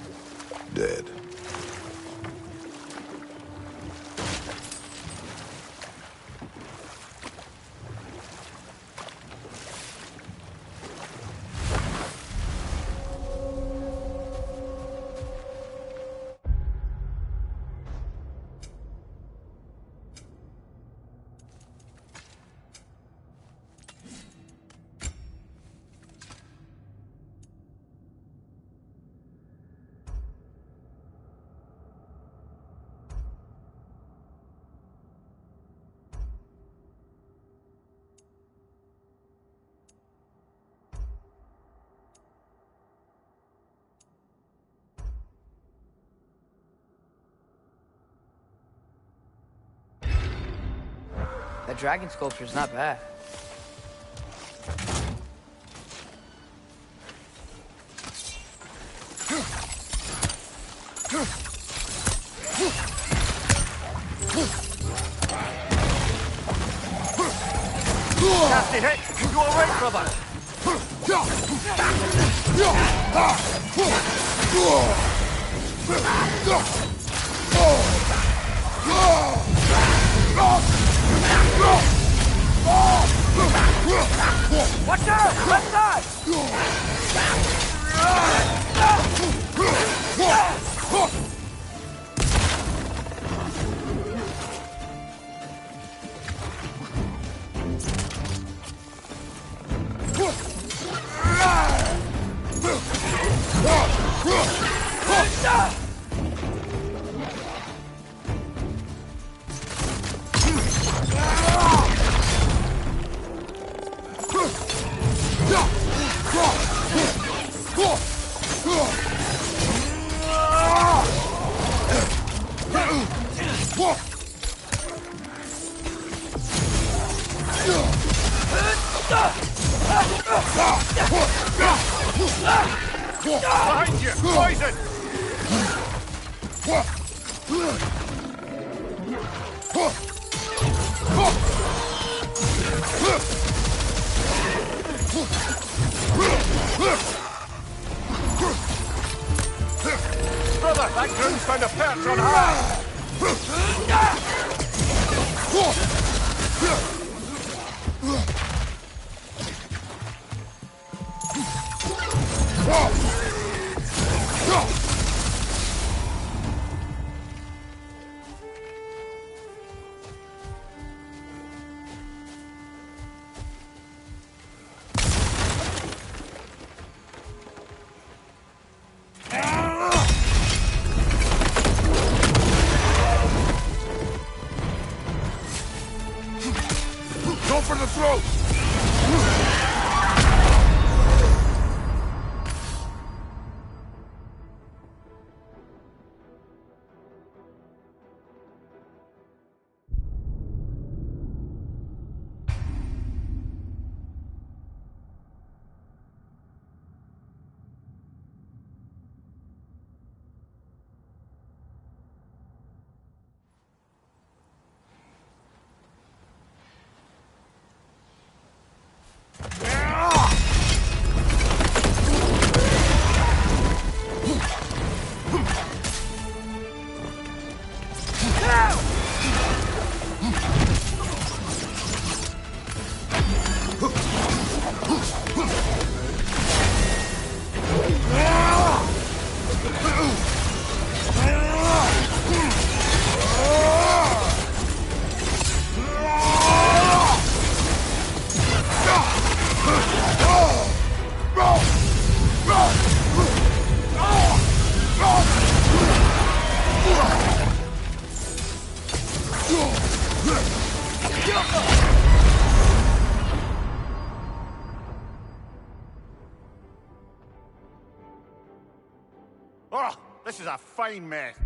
Dead. That dragon sculpture's not bad. Nasty hit! You alright, brother? Watch out! Left side! Behind you! Poison! Brother, that groom's found a perch on high! Go for the throat! Oh, this is a fine mess.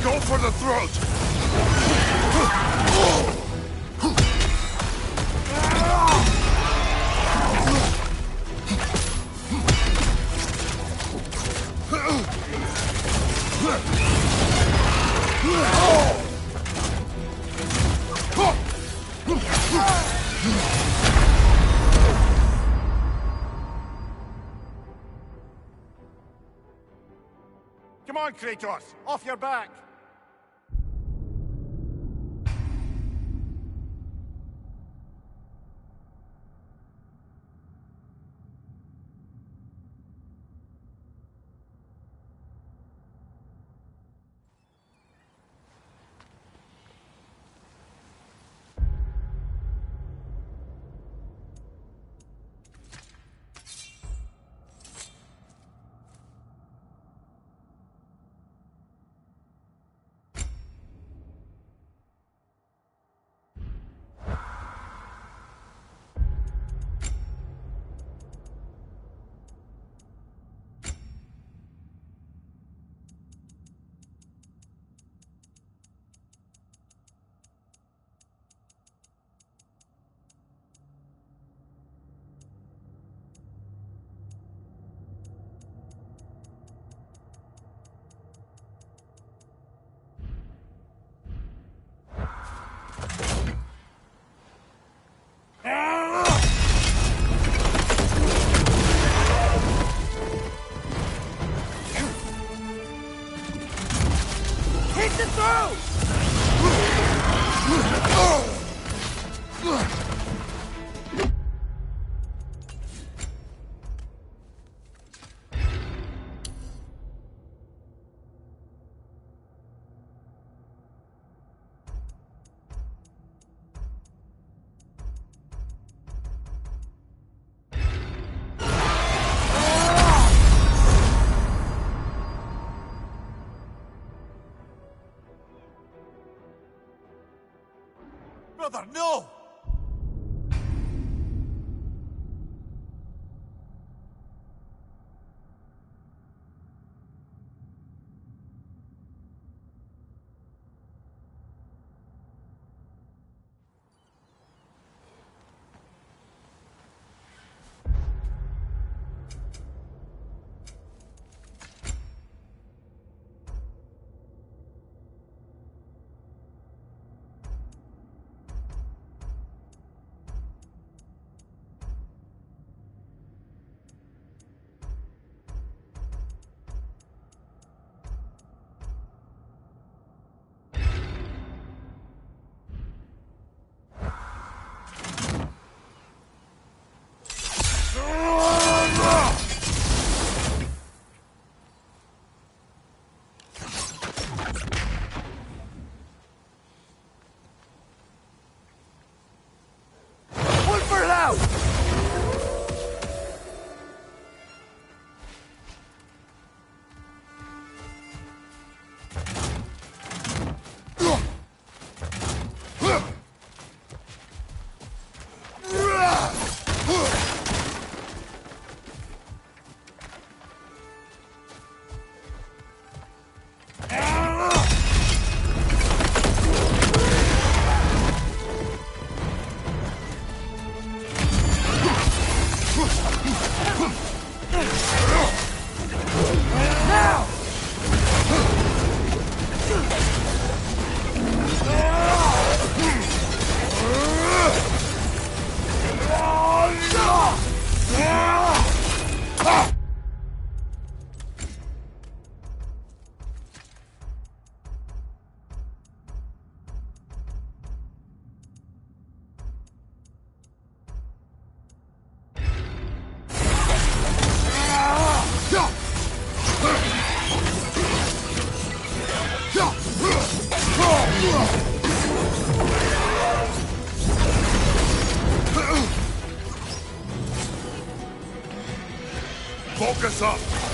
Go for the throat! Come on, Kratos! Off your back! Father, no! Focus up!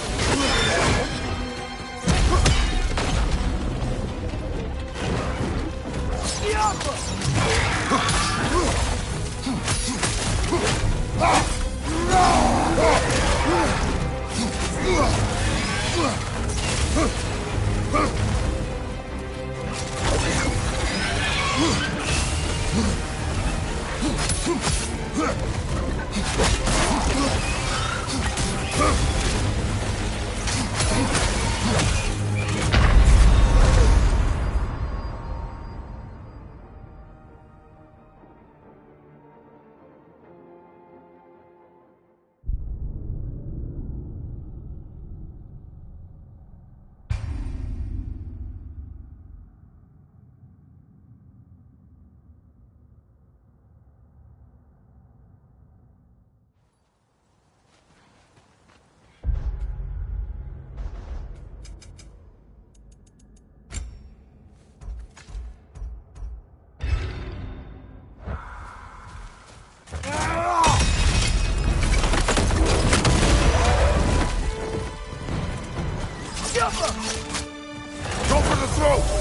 Go for the throat!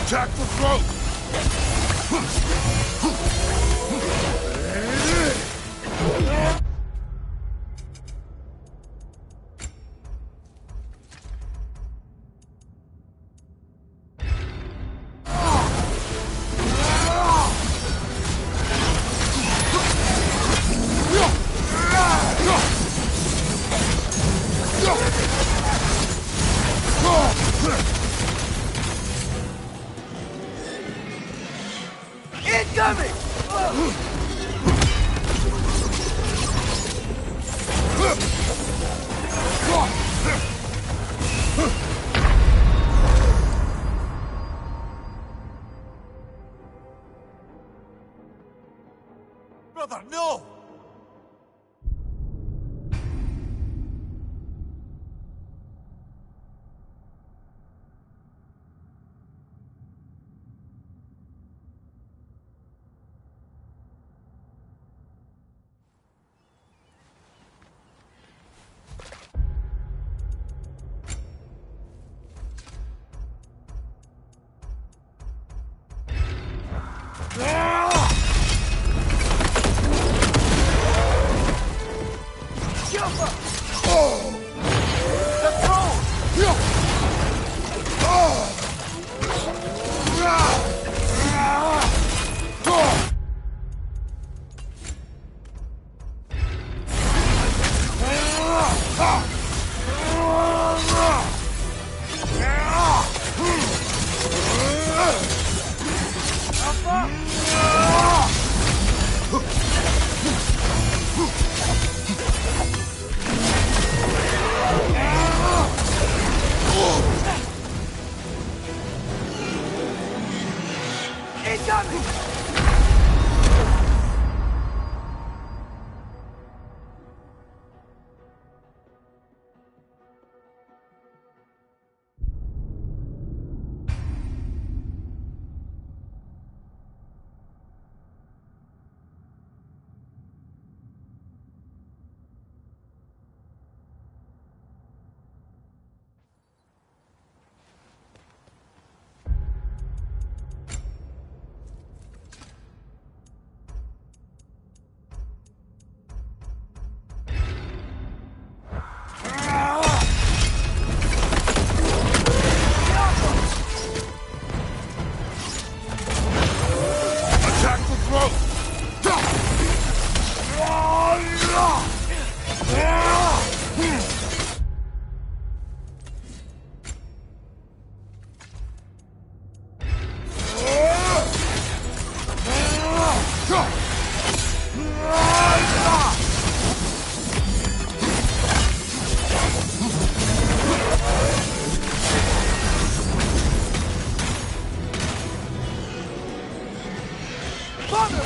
Attack the throat! Incoming! Brother, no!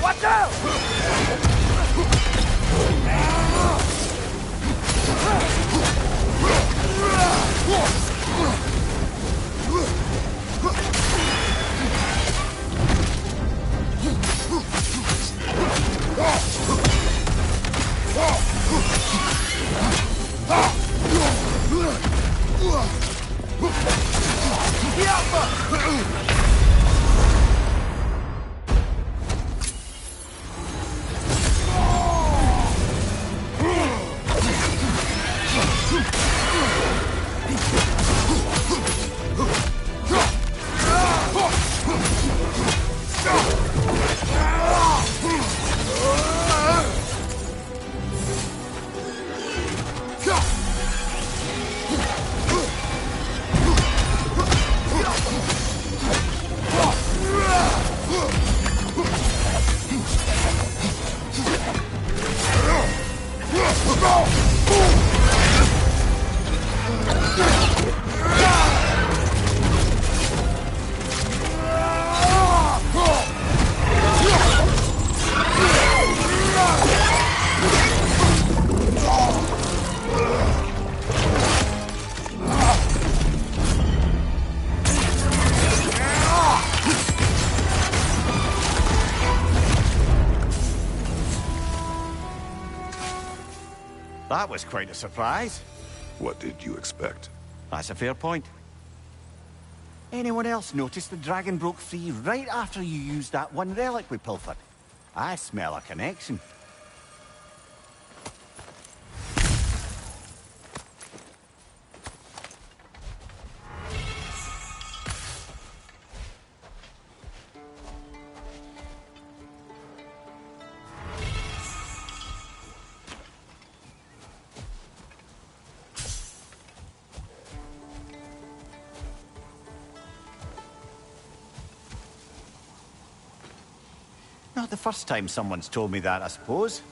Watch out! That was quite a surprise. What did you expect? That's a fair point. Anyone else notice the dragon broke free right after you used that one relic we pilfered? I smell a connection. Not the first time someone's told me that, I suppose.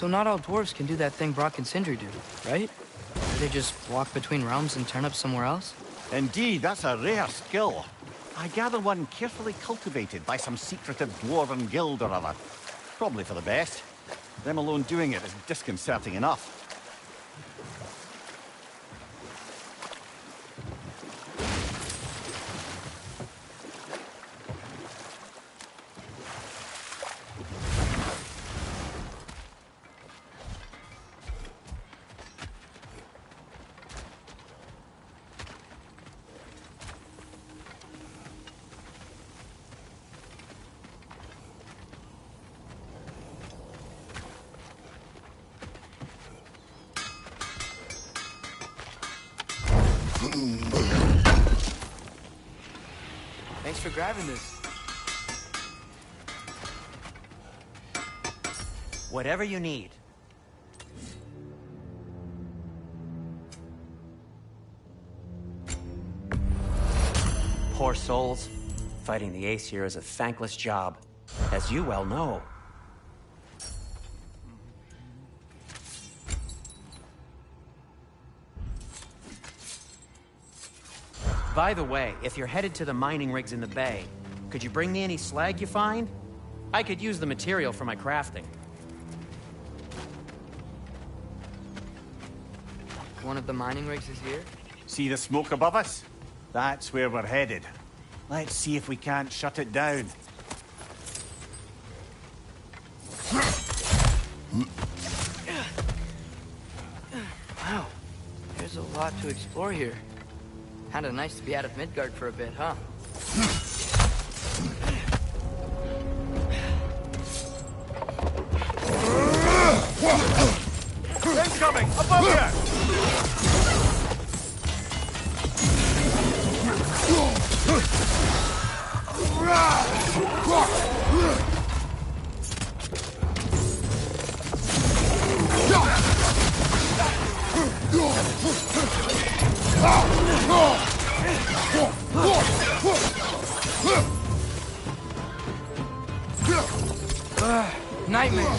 So not all dwarves can do that thing Brock and Sindri do, right? They just walk between realms and turn up somewhere else? Indeed, that's a rare skill. I gather one carefully cultivated by some secretive dwarven guild or other. Probably for the best. Them alone doing it is disconcerting enough. Thanks for grabbing this. Whatever you need. Poor souls. Fighting the Ace here is a thankless job, as you well know. By the way, if you're headed to the mining rigs in the bay, could you bring me any slag you find? I could use the material for my crafting. One of the mining rigs is here? See the smoke above us? That's where we're headed. Let's see if we can't shut it down. Wow, there's a lot to explore here. Kinda nice to be out of Midgard for a bit, huh? Incoming! Above you! Nightmare!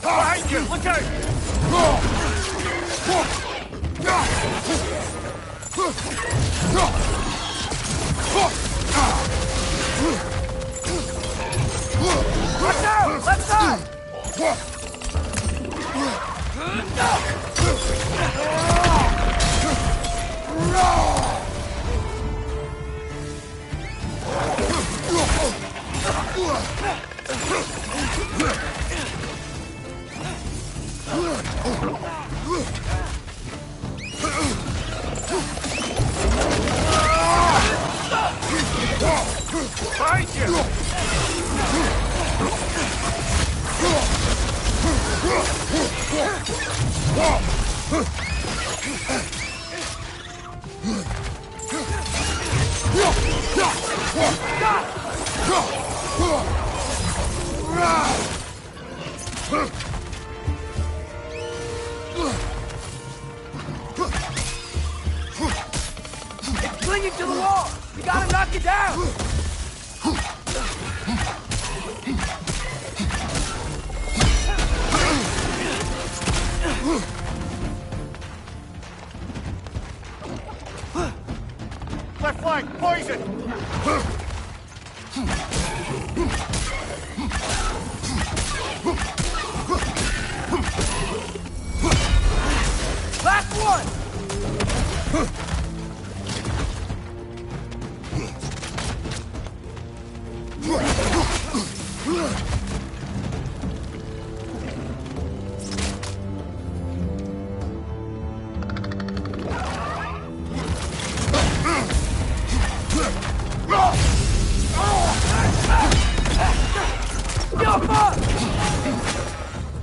Behind you! Look out! Watch out! Left side! Behind you! It's clinging to the wall! You gotta knock it down! Left flank, poison! Last one!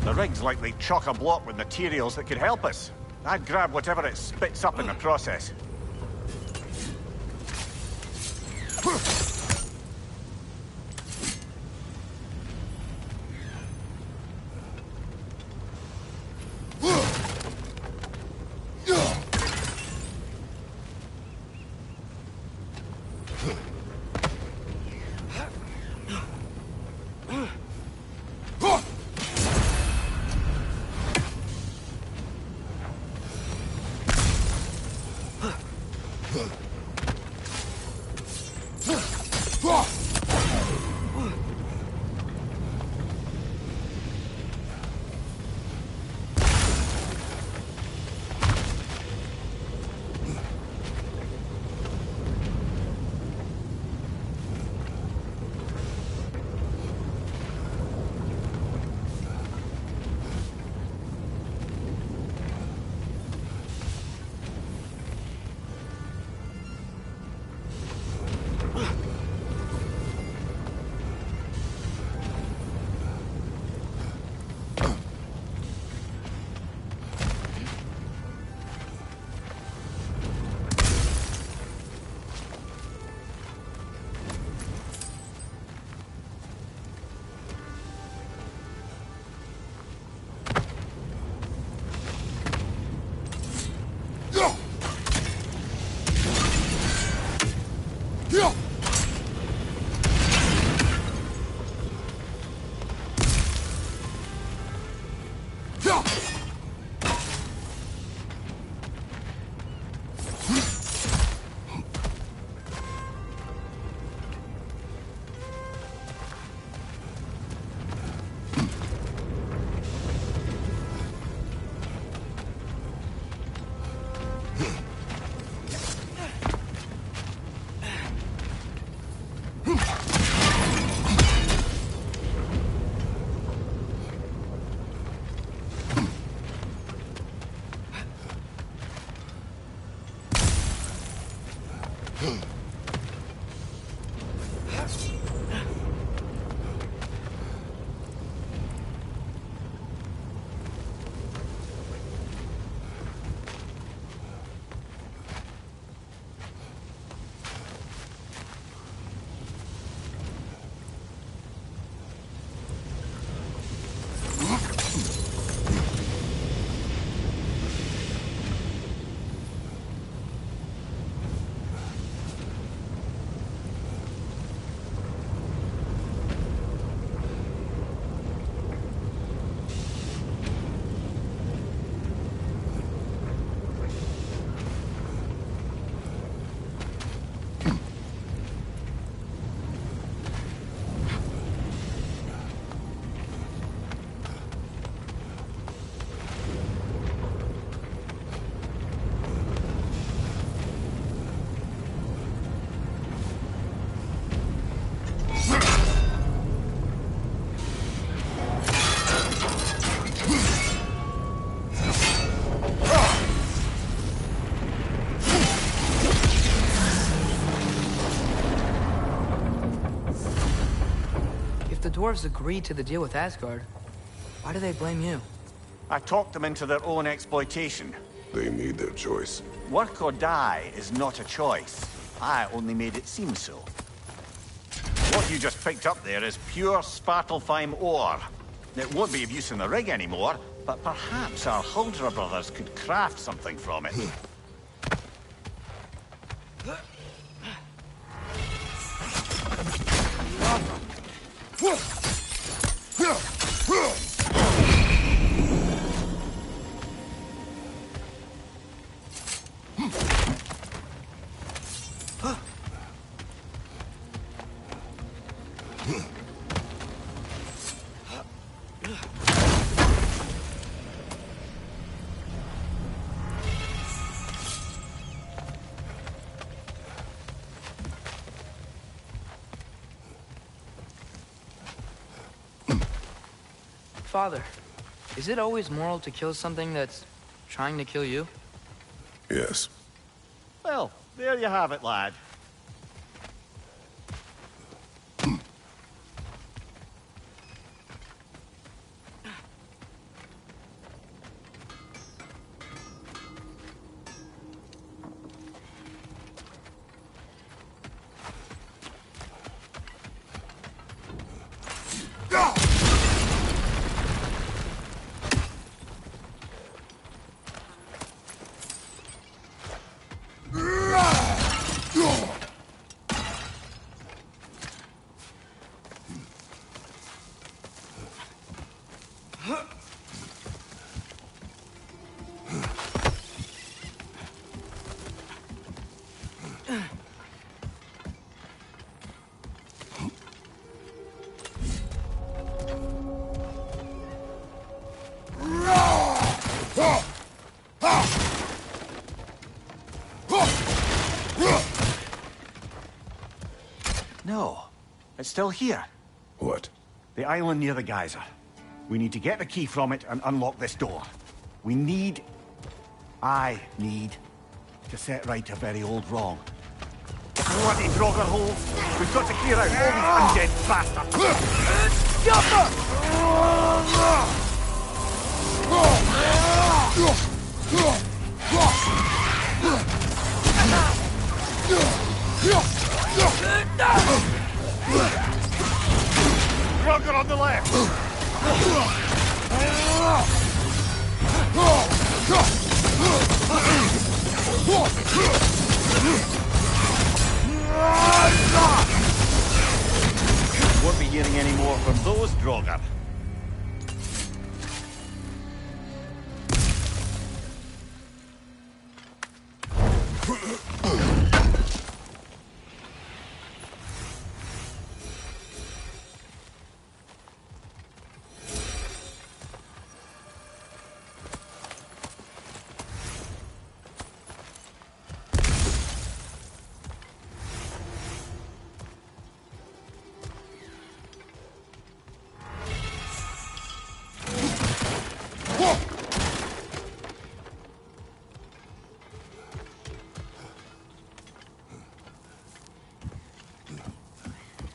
The rig's likely chock-a-block with materials that could help us. I'd grab whatever it spits up in the process. If the dwarves agreed to the deal with Asgard, why do they blame you? I talked them into their own exploitation. They made their choice. Work or die is not a choice. I only made it seem so. What you just picked up there is pure Svartalfheim ore. It won't be of use in the rig anymore, but perhaps our Huldra brothers could craft something from it. Father, is it always moral to kill something that's trying to kill you? Yes. Well, there you have it, lad. No, it's still here. What? The island near the geyser. We need to get the key from it and unlock this door. I need to set right a very old wrong. Bloody Draugr holes! We've got to clear out all these undead bastards! Draugr on the left! Won't be hearing any more from those Draugr.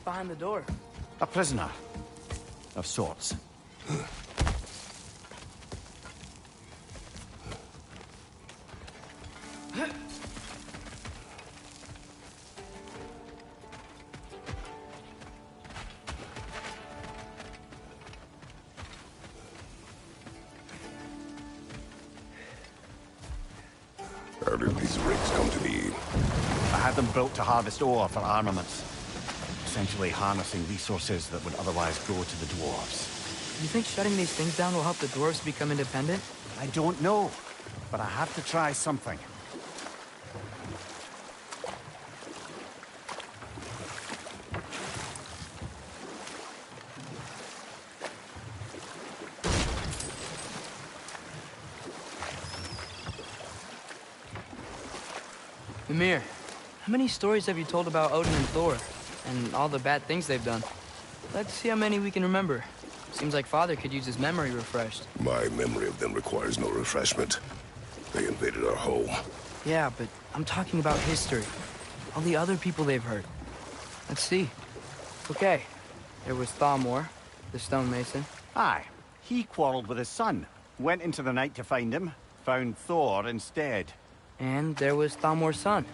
Behind the door. A prisoner. Of sorts. did these rigs come to be? I had them built to harvest ore for armaments. Essentially harnessing resources that would otherwise go to the dwarves. You think shutting these things down will help the dwarves become independent? I don't know, but I have to try something. Mimir, how many stories have you told about Odin and Thor? And all the bad things they've done? Let's see how many we can remember. Seems like Father could use his memory refreshed. My memory of them requires no refreshment. They invaded our home. Yeah, but I'm talking about history. All the other people they've hurt. Let's see. Okay, there was Thamor, the stonemason. Aye, he quarreled with his son. Went into the night to find him. Found Thor instead. And there was Thamor's son,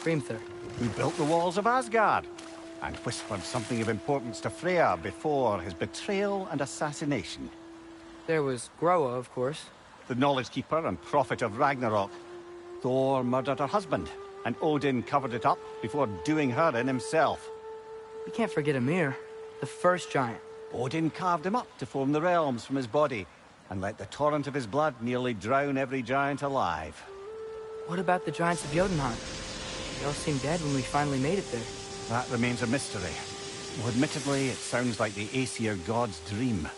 Hrimthur. Who built the walls of Asgard. And whispered something of importance to Freya before his betrayal and assassination. There was Groa, of course. The knowledge keeper and prophet of Ragnarok. Thor murdered her husband, and Odin covered it up before doing her in himself. We can't forget Ymir, the first giant. Odin carved him up to form the realms from his body, and let the torrent of his blood nearly drown every giant alive. What about the giants of Jotunheim? They all seemed dead when we finally made it there. That remains a mystery. Well, admittedly, it sounds like the Aesir god's dream.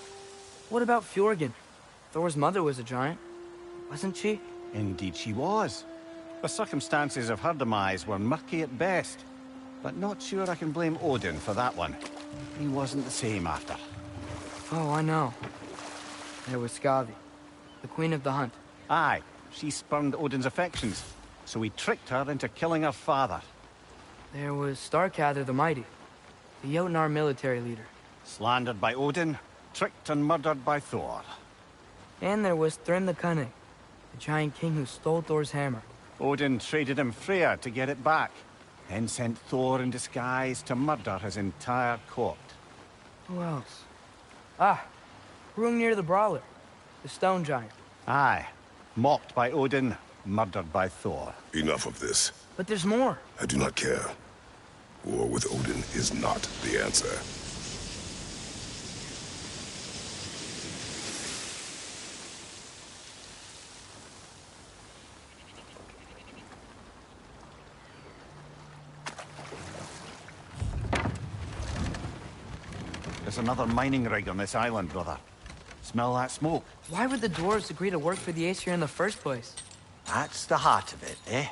What about Fjorgyn? Thor's mother was a giant, wasn't she? Indeed she was. The circumstances of her demise were murky at best, but not sure I can blame Odin for that one. He wasn't the same after. Oh, I know. There was Skavi, the queen of the hunt. Aye, she spurned Odin's affections, so he tricked her into killing her father. There was Starkadr the Mighty, the Jotnar military leader. Slandered by Odin, tricked and murdered by Thor. And there was Thrym the Cunning, the giant king who stole Thor's hammer. Odin traded him Freya to get it back, then sent Thor in disguise to murder his entire court. Who else? Ah, Hrungnir the Brawler, the stone giant. Aye, mocked by Odin, murdered by Thor. Enough of this. But there's more. I do not care. War with Odin is not the answer. There's another mining rig on this island, brother. Smell that smoke? Why would the dwarves agree to work for the Aesir in the first place? That's the heart of it, eh?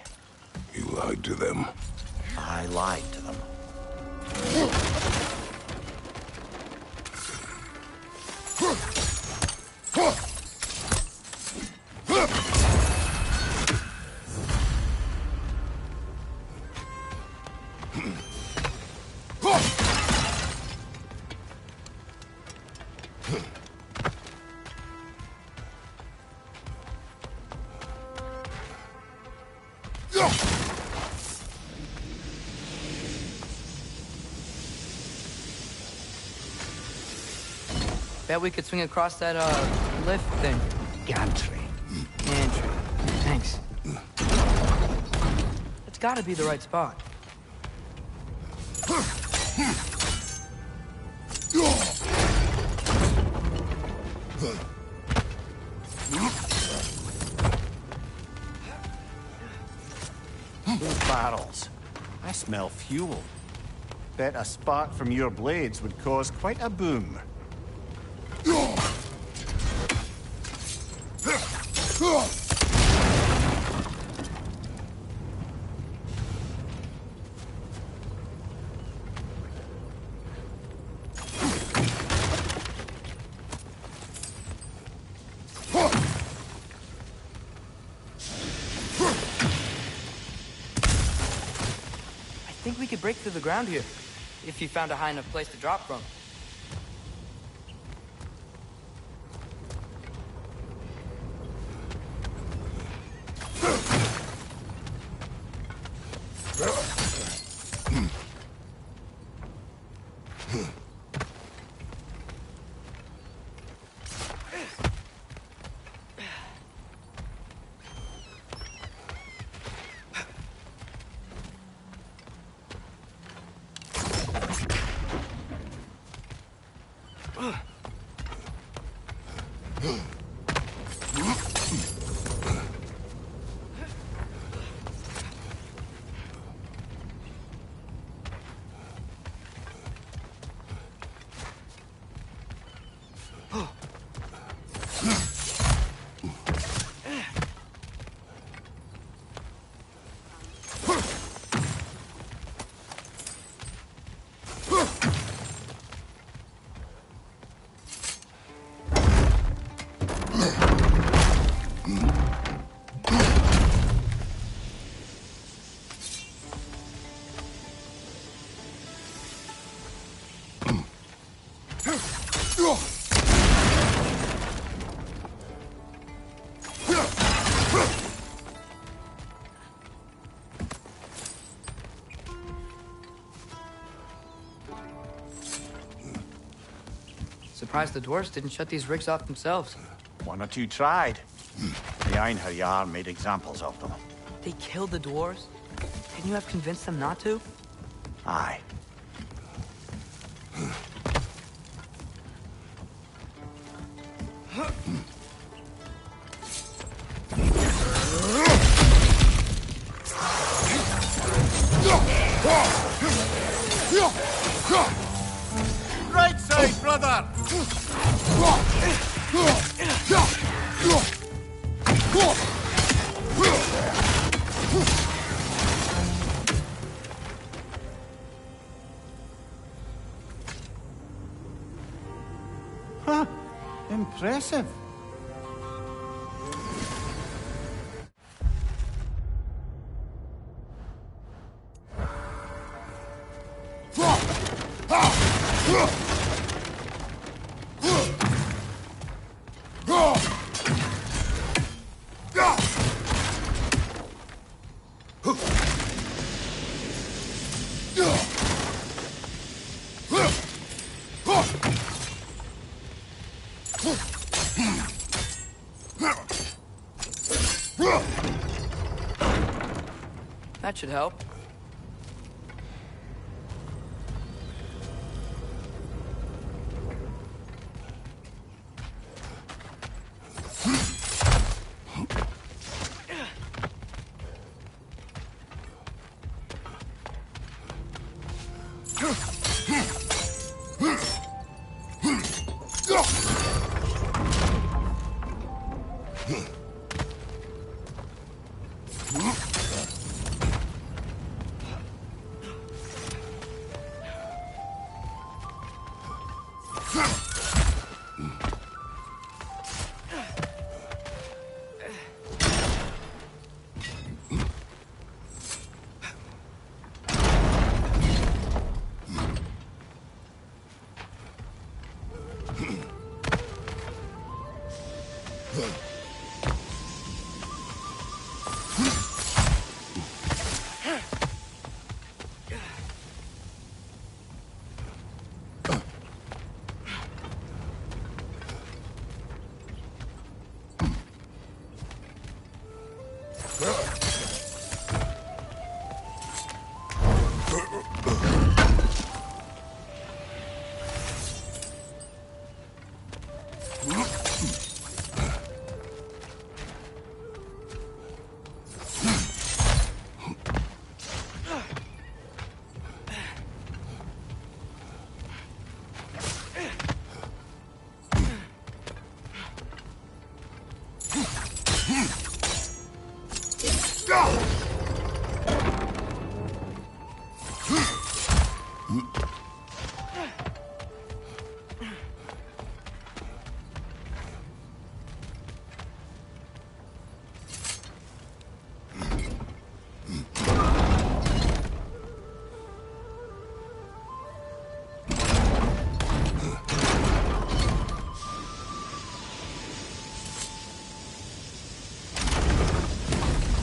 You lied to them. I lied to them. Bet we could swing across that, lift thing. Gantry. Gantry. Thanks. It's gotta be the right spot. Those barrels. I smell fuel. Bet a spark from your blades would cause quite a boom. I think we could break through the ground here, if you found a high enough place to drop from. Surprised the dwarves didn't shut these rigs off themselves. One or two tried. The Einherjar made examples of them. They killed the dwarves? Couldn't you have convinced them not to? Aye. Right side, brother! Huh. Impressive. That should help.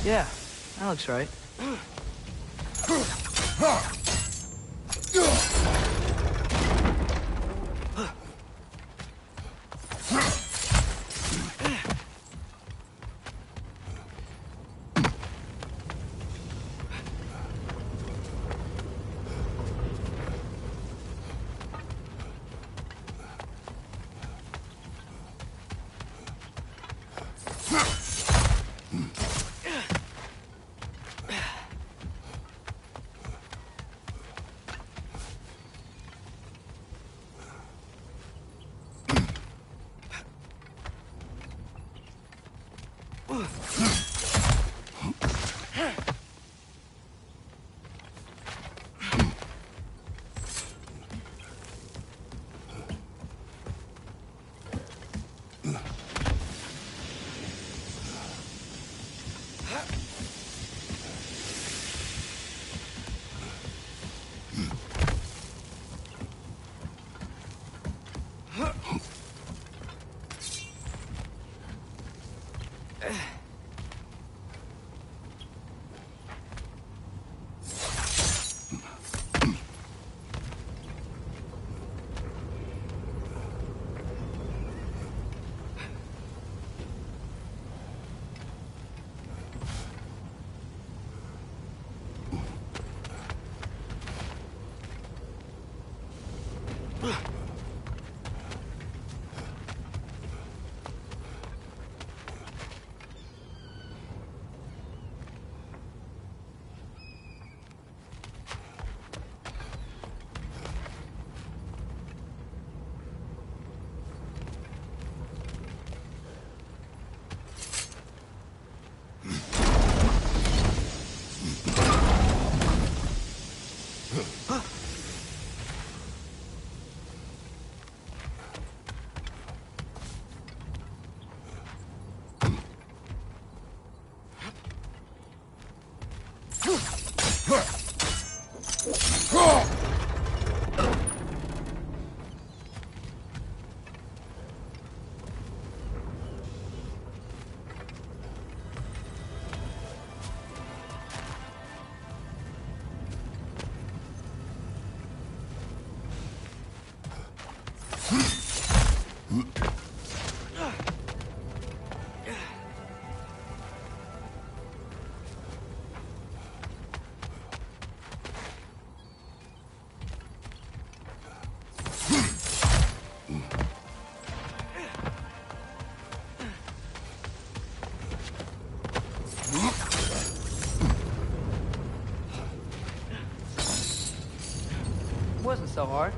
Yeah, that looks right. Wasn't so hard.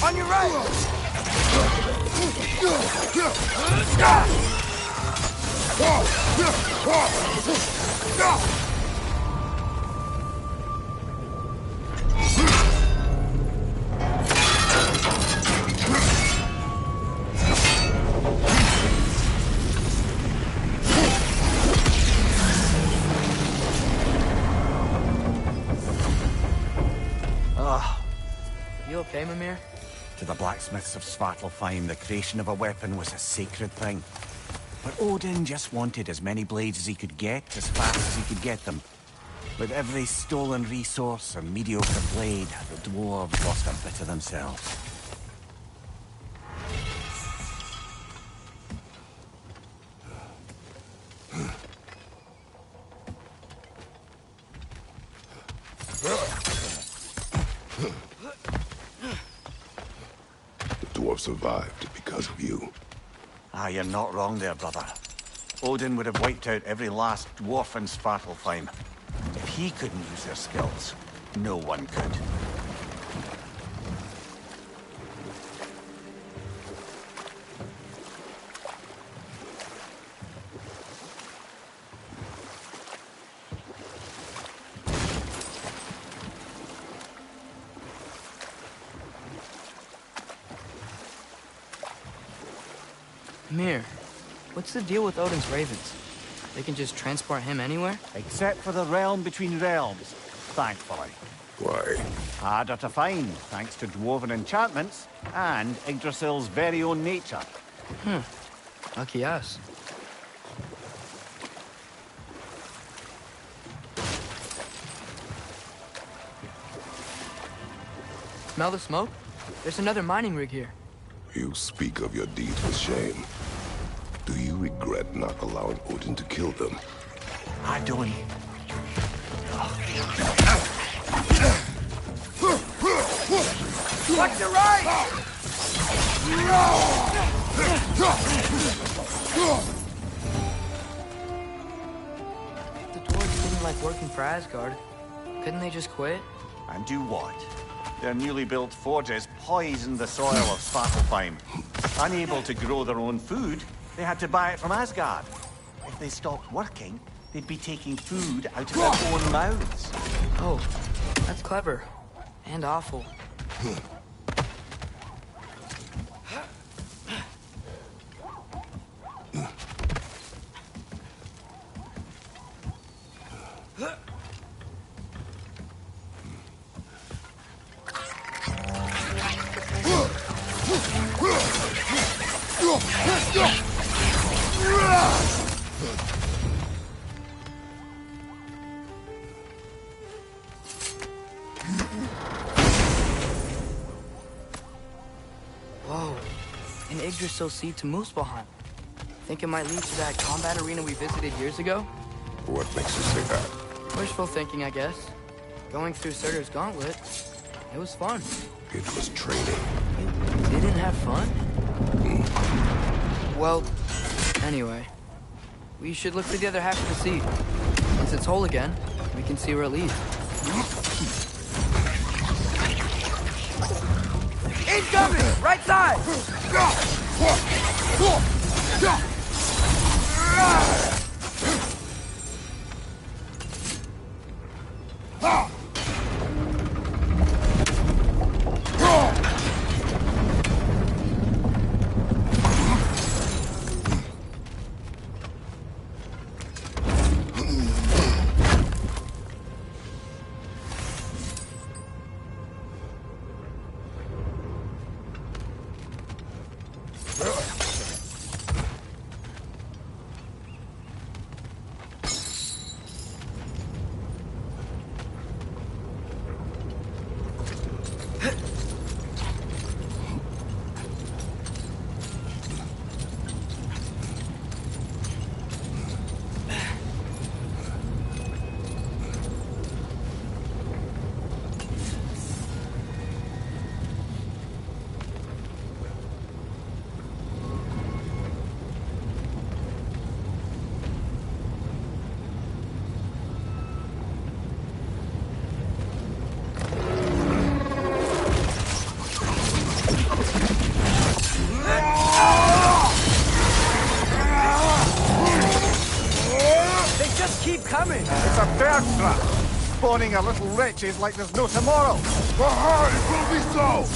On your right! You okay, Mimir? To the blacksmiths of Svartalfheim, the creation of a weapon was a sacred thing. But Odin just wanted as many blades as he could get, as fast as he could get them. With every stolen resource or mediocre blade, the dwarves lost a bit of themselves. The dwarf survived because of you. Ah, you're not wrong there, brother. Odin would have wiped out every last dwarf in Svartalfheim. If he couldn't use their skills, no one could. Mimir, what's the deal with Odin's ravens? They can just transport him anywhere? Except for the realm between realms, thankfully. Why? Harder to find, thanks to dwarven enchantments and Yggdrasil's very own nature. Lucky us. Smell the smoke? There's another mining rig here. You speak of your deeds with shame. Do you regret not allowing Odin to kill them. I don't. Watch your right! The dwarves didn't like working for Asgard. Couldn't they just quit? And do what? Their newly built forges poisoned the soil of Svartalfheim. Unable to grow their own food, they had to buy it from Asgard. If they stopped working, they'd be taking food out of their own mouths. Oh, that's clever. And awful. Whoa, an Yggdrasil seed to Muspelheim. Think it might lead to that combat arena we visited years ago? What makes you say that? Wishful thinking, I guess. Going through Surtur's gauntlet, it was fun. It was training. You didn't have fun? Well, anyway, we should look for the other half of the seed. Once it's whole again, we can see where it leads. Incoming! Right side! It's a bear trap, spawning a little wretches like there's no tomorrow. Aha, it will be so!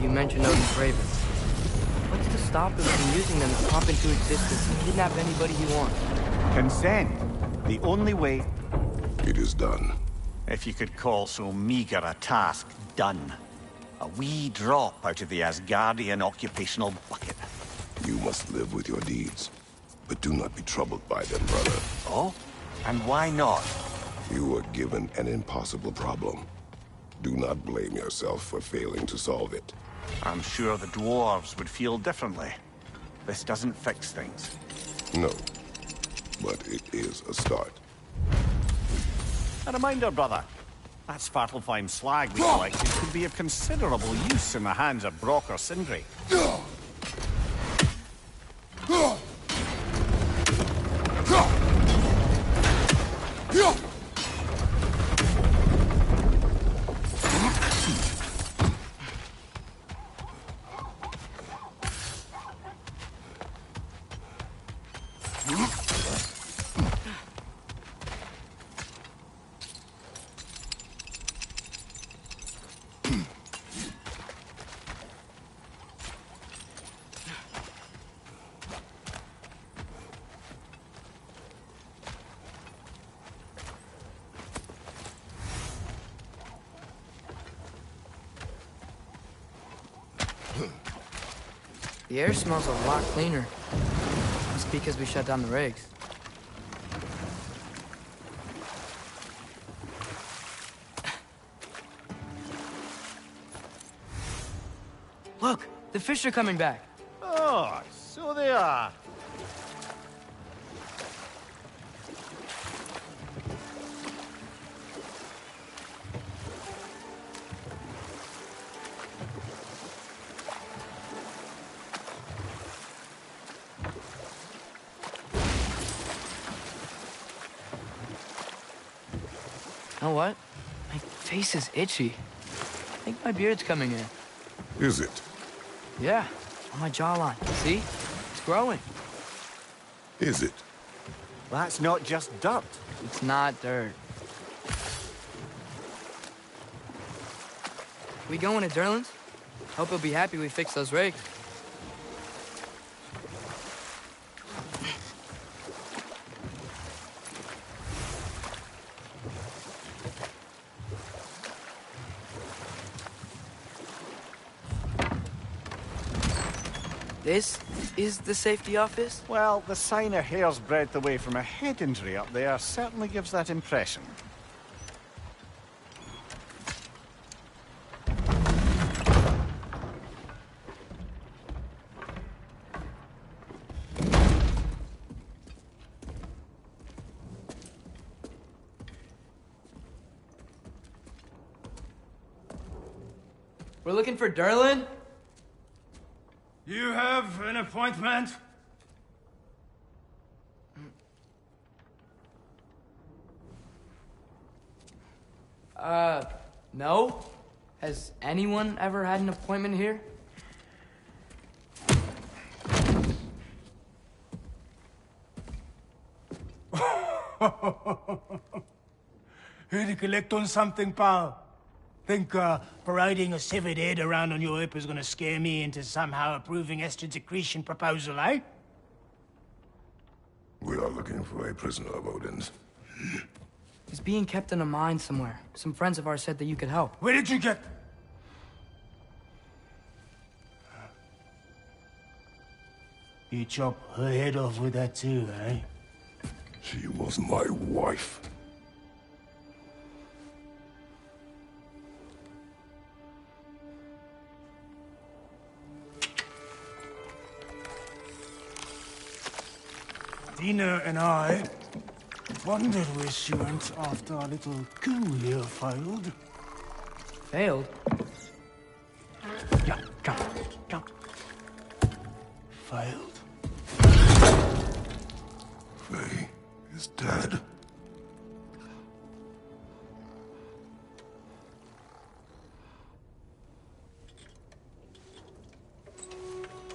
You mentioned Odin's ravens. What's to stop him from using them to pop into existence and kidnap anybody he wants? Consent. The only way. It is done. If you could call so meager a task done. A wee drop out of the Asgardian occupational bucket. You must live with your deeds. But do not be troubled by them, brother. Oh? And why not? You were given an impossible problem. Do not blame yourself for failing to solve it. I'm sure the dwarves would feel differently. This doesn't fix things. No, but it is a start. A reminder, brother. That Svartalfheim slag we collected could be of considerable use in the hands of Brock or Sindri. The air smells a lot cleaner. Must be because we shut down the rigs. Look, the fish are coming back. Oh, so they are. You know what? My face is itchy. I think my beard's coming in. Is it? Yeah, on my jawline. See? It's growing. Is it? That's not just dirt. It's not dirt. We going to Derlin's? Hope he'll be happy we fixed those rigs. This is the safety office? Well, the sign a hair's breadth away from a head injury up there certainly gives that impression. We're looking for Derlin? You have an appointment? No. Has anyone ever had an appointment here? Here to collect on something, pal? Think parading a severed head around on your hip is gonna scare me into somehow approving Esther's accretion proposal, eh? We are looking for a prisoner of Odin's. He's being kept in a mine somewhere. Some friends of ours said that you could help. Where did you get... You chop her head off with that too, eh? She was my wife. Dina and I wondered where she went after our little coup here failed. Failed? Yeah, come, come. Failed. Faye is dead.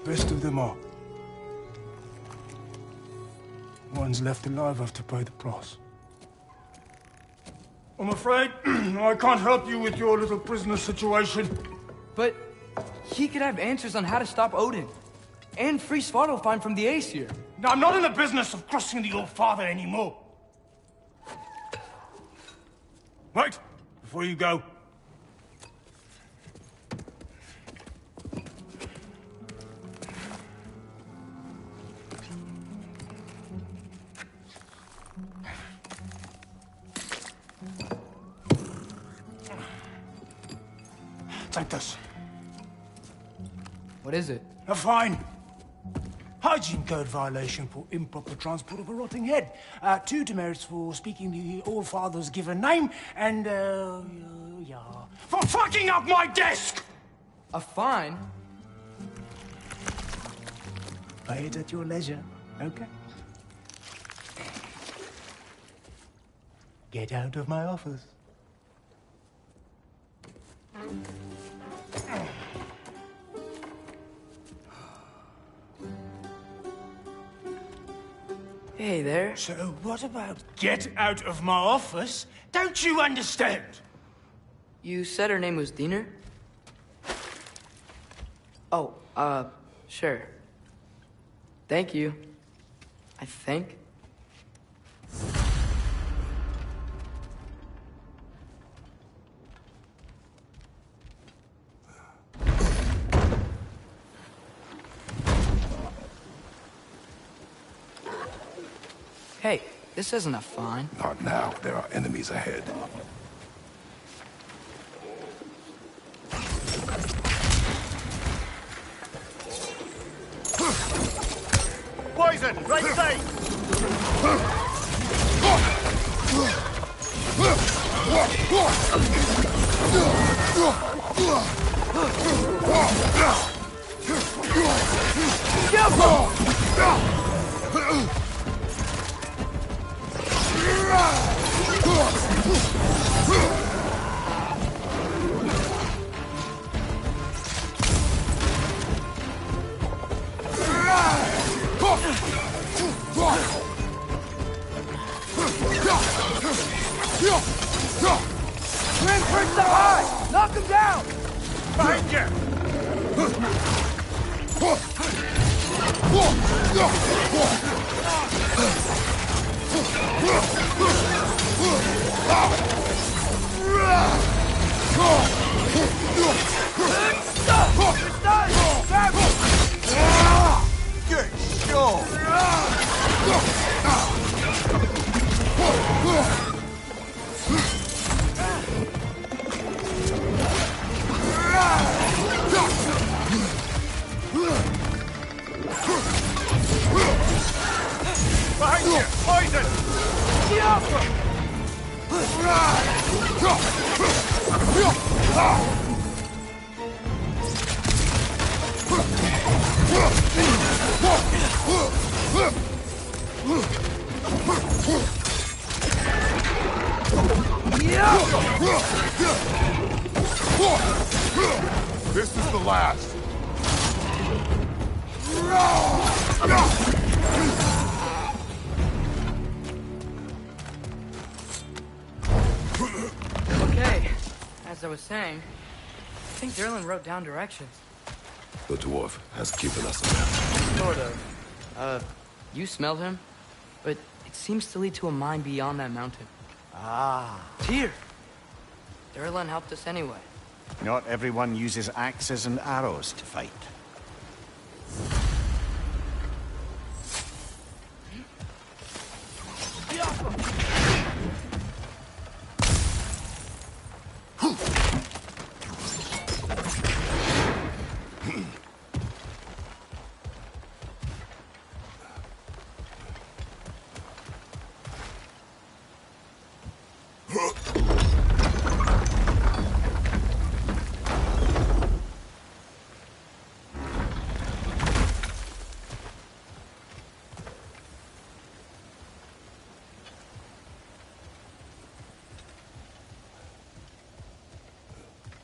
Best of them all. One's left alive have to pay the price. I'm afraid I can't help you with your little prisoner situation. But he could have answers on how to stop Odin. And free Svartalfheim from the Aesir. Now, I'm not in the business of crossing the old father anymore. Wait, before you go. Take this. What is it? A fine. Hygiene code violation for improper transport of a rotting head. 2 demerits for speaking the All Father's given name, and, yeah. For fucking up my desk! A fine? Pay it at your leisure, okay? Get out of my office. Hey there. So what about get out of my office? Don't you understand? You said her name was Diener? Oh, sure. Thank you. I think. Hey, this isn't a fine. Not now. There are enemies ahead. Poison! Right side! Swing first up high! Knock him down! Behind you! Good show! Behind you! Poison! This is the last. Okay, as I was saying, I think Derlin wrote down directions. The dwarf has given us a map. Sort of. You smelled him? But it seems to lead to a mine beyond that mountain. Ah. Tyr! Derlin helped us anyway. Not everyone uses axes and arrows to fight.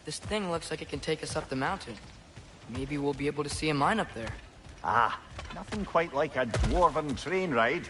This thing looks like it can take us up the mountain. Maybe we'll be able to see a mine up there. Ah, nothing quite like a dwarven train ride.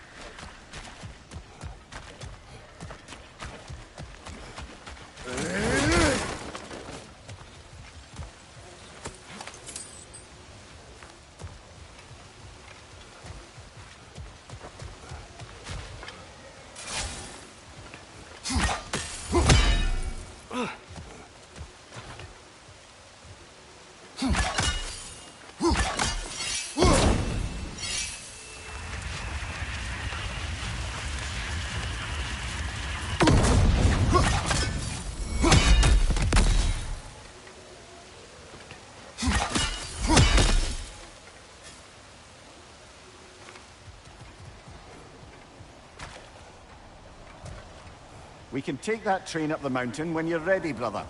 We can take that train up the mountain when you're ready, brother.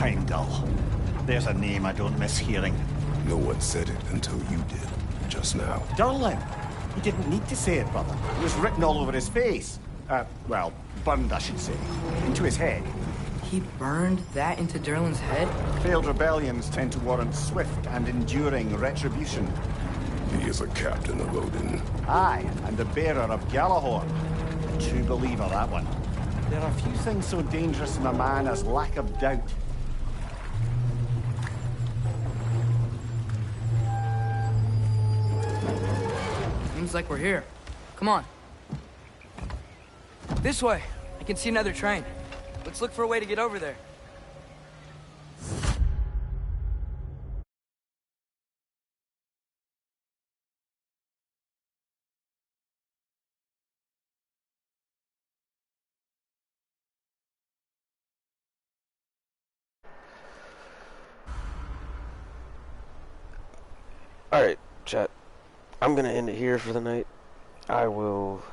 Heimdall. There's a name I don't miss hearing. No one said it until you did, just now. Durlin. He didn't need to say it, brother. It was written all over his face. Well, burned, I should say. Into his head. He burned that into Derlin's head? Failed rebellions tend to warrant swift and enduring retribution. He is a captain of Odin. Aye, and the bearer of Galahorn. A true believer, that one. There are few things so dangerous in a man as lack of doubt. Seems like we're here. Come on. This way. I can see another train. Let's look for a way to get over there. Alright, chat. I'm gonna end it here for the night. I will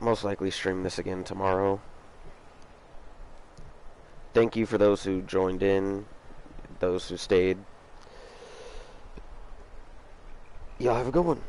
most likely stream this again tomorrow. Thank you for those who joined in, those who stayed. Y'all have a good one.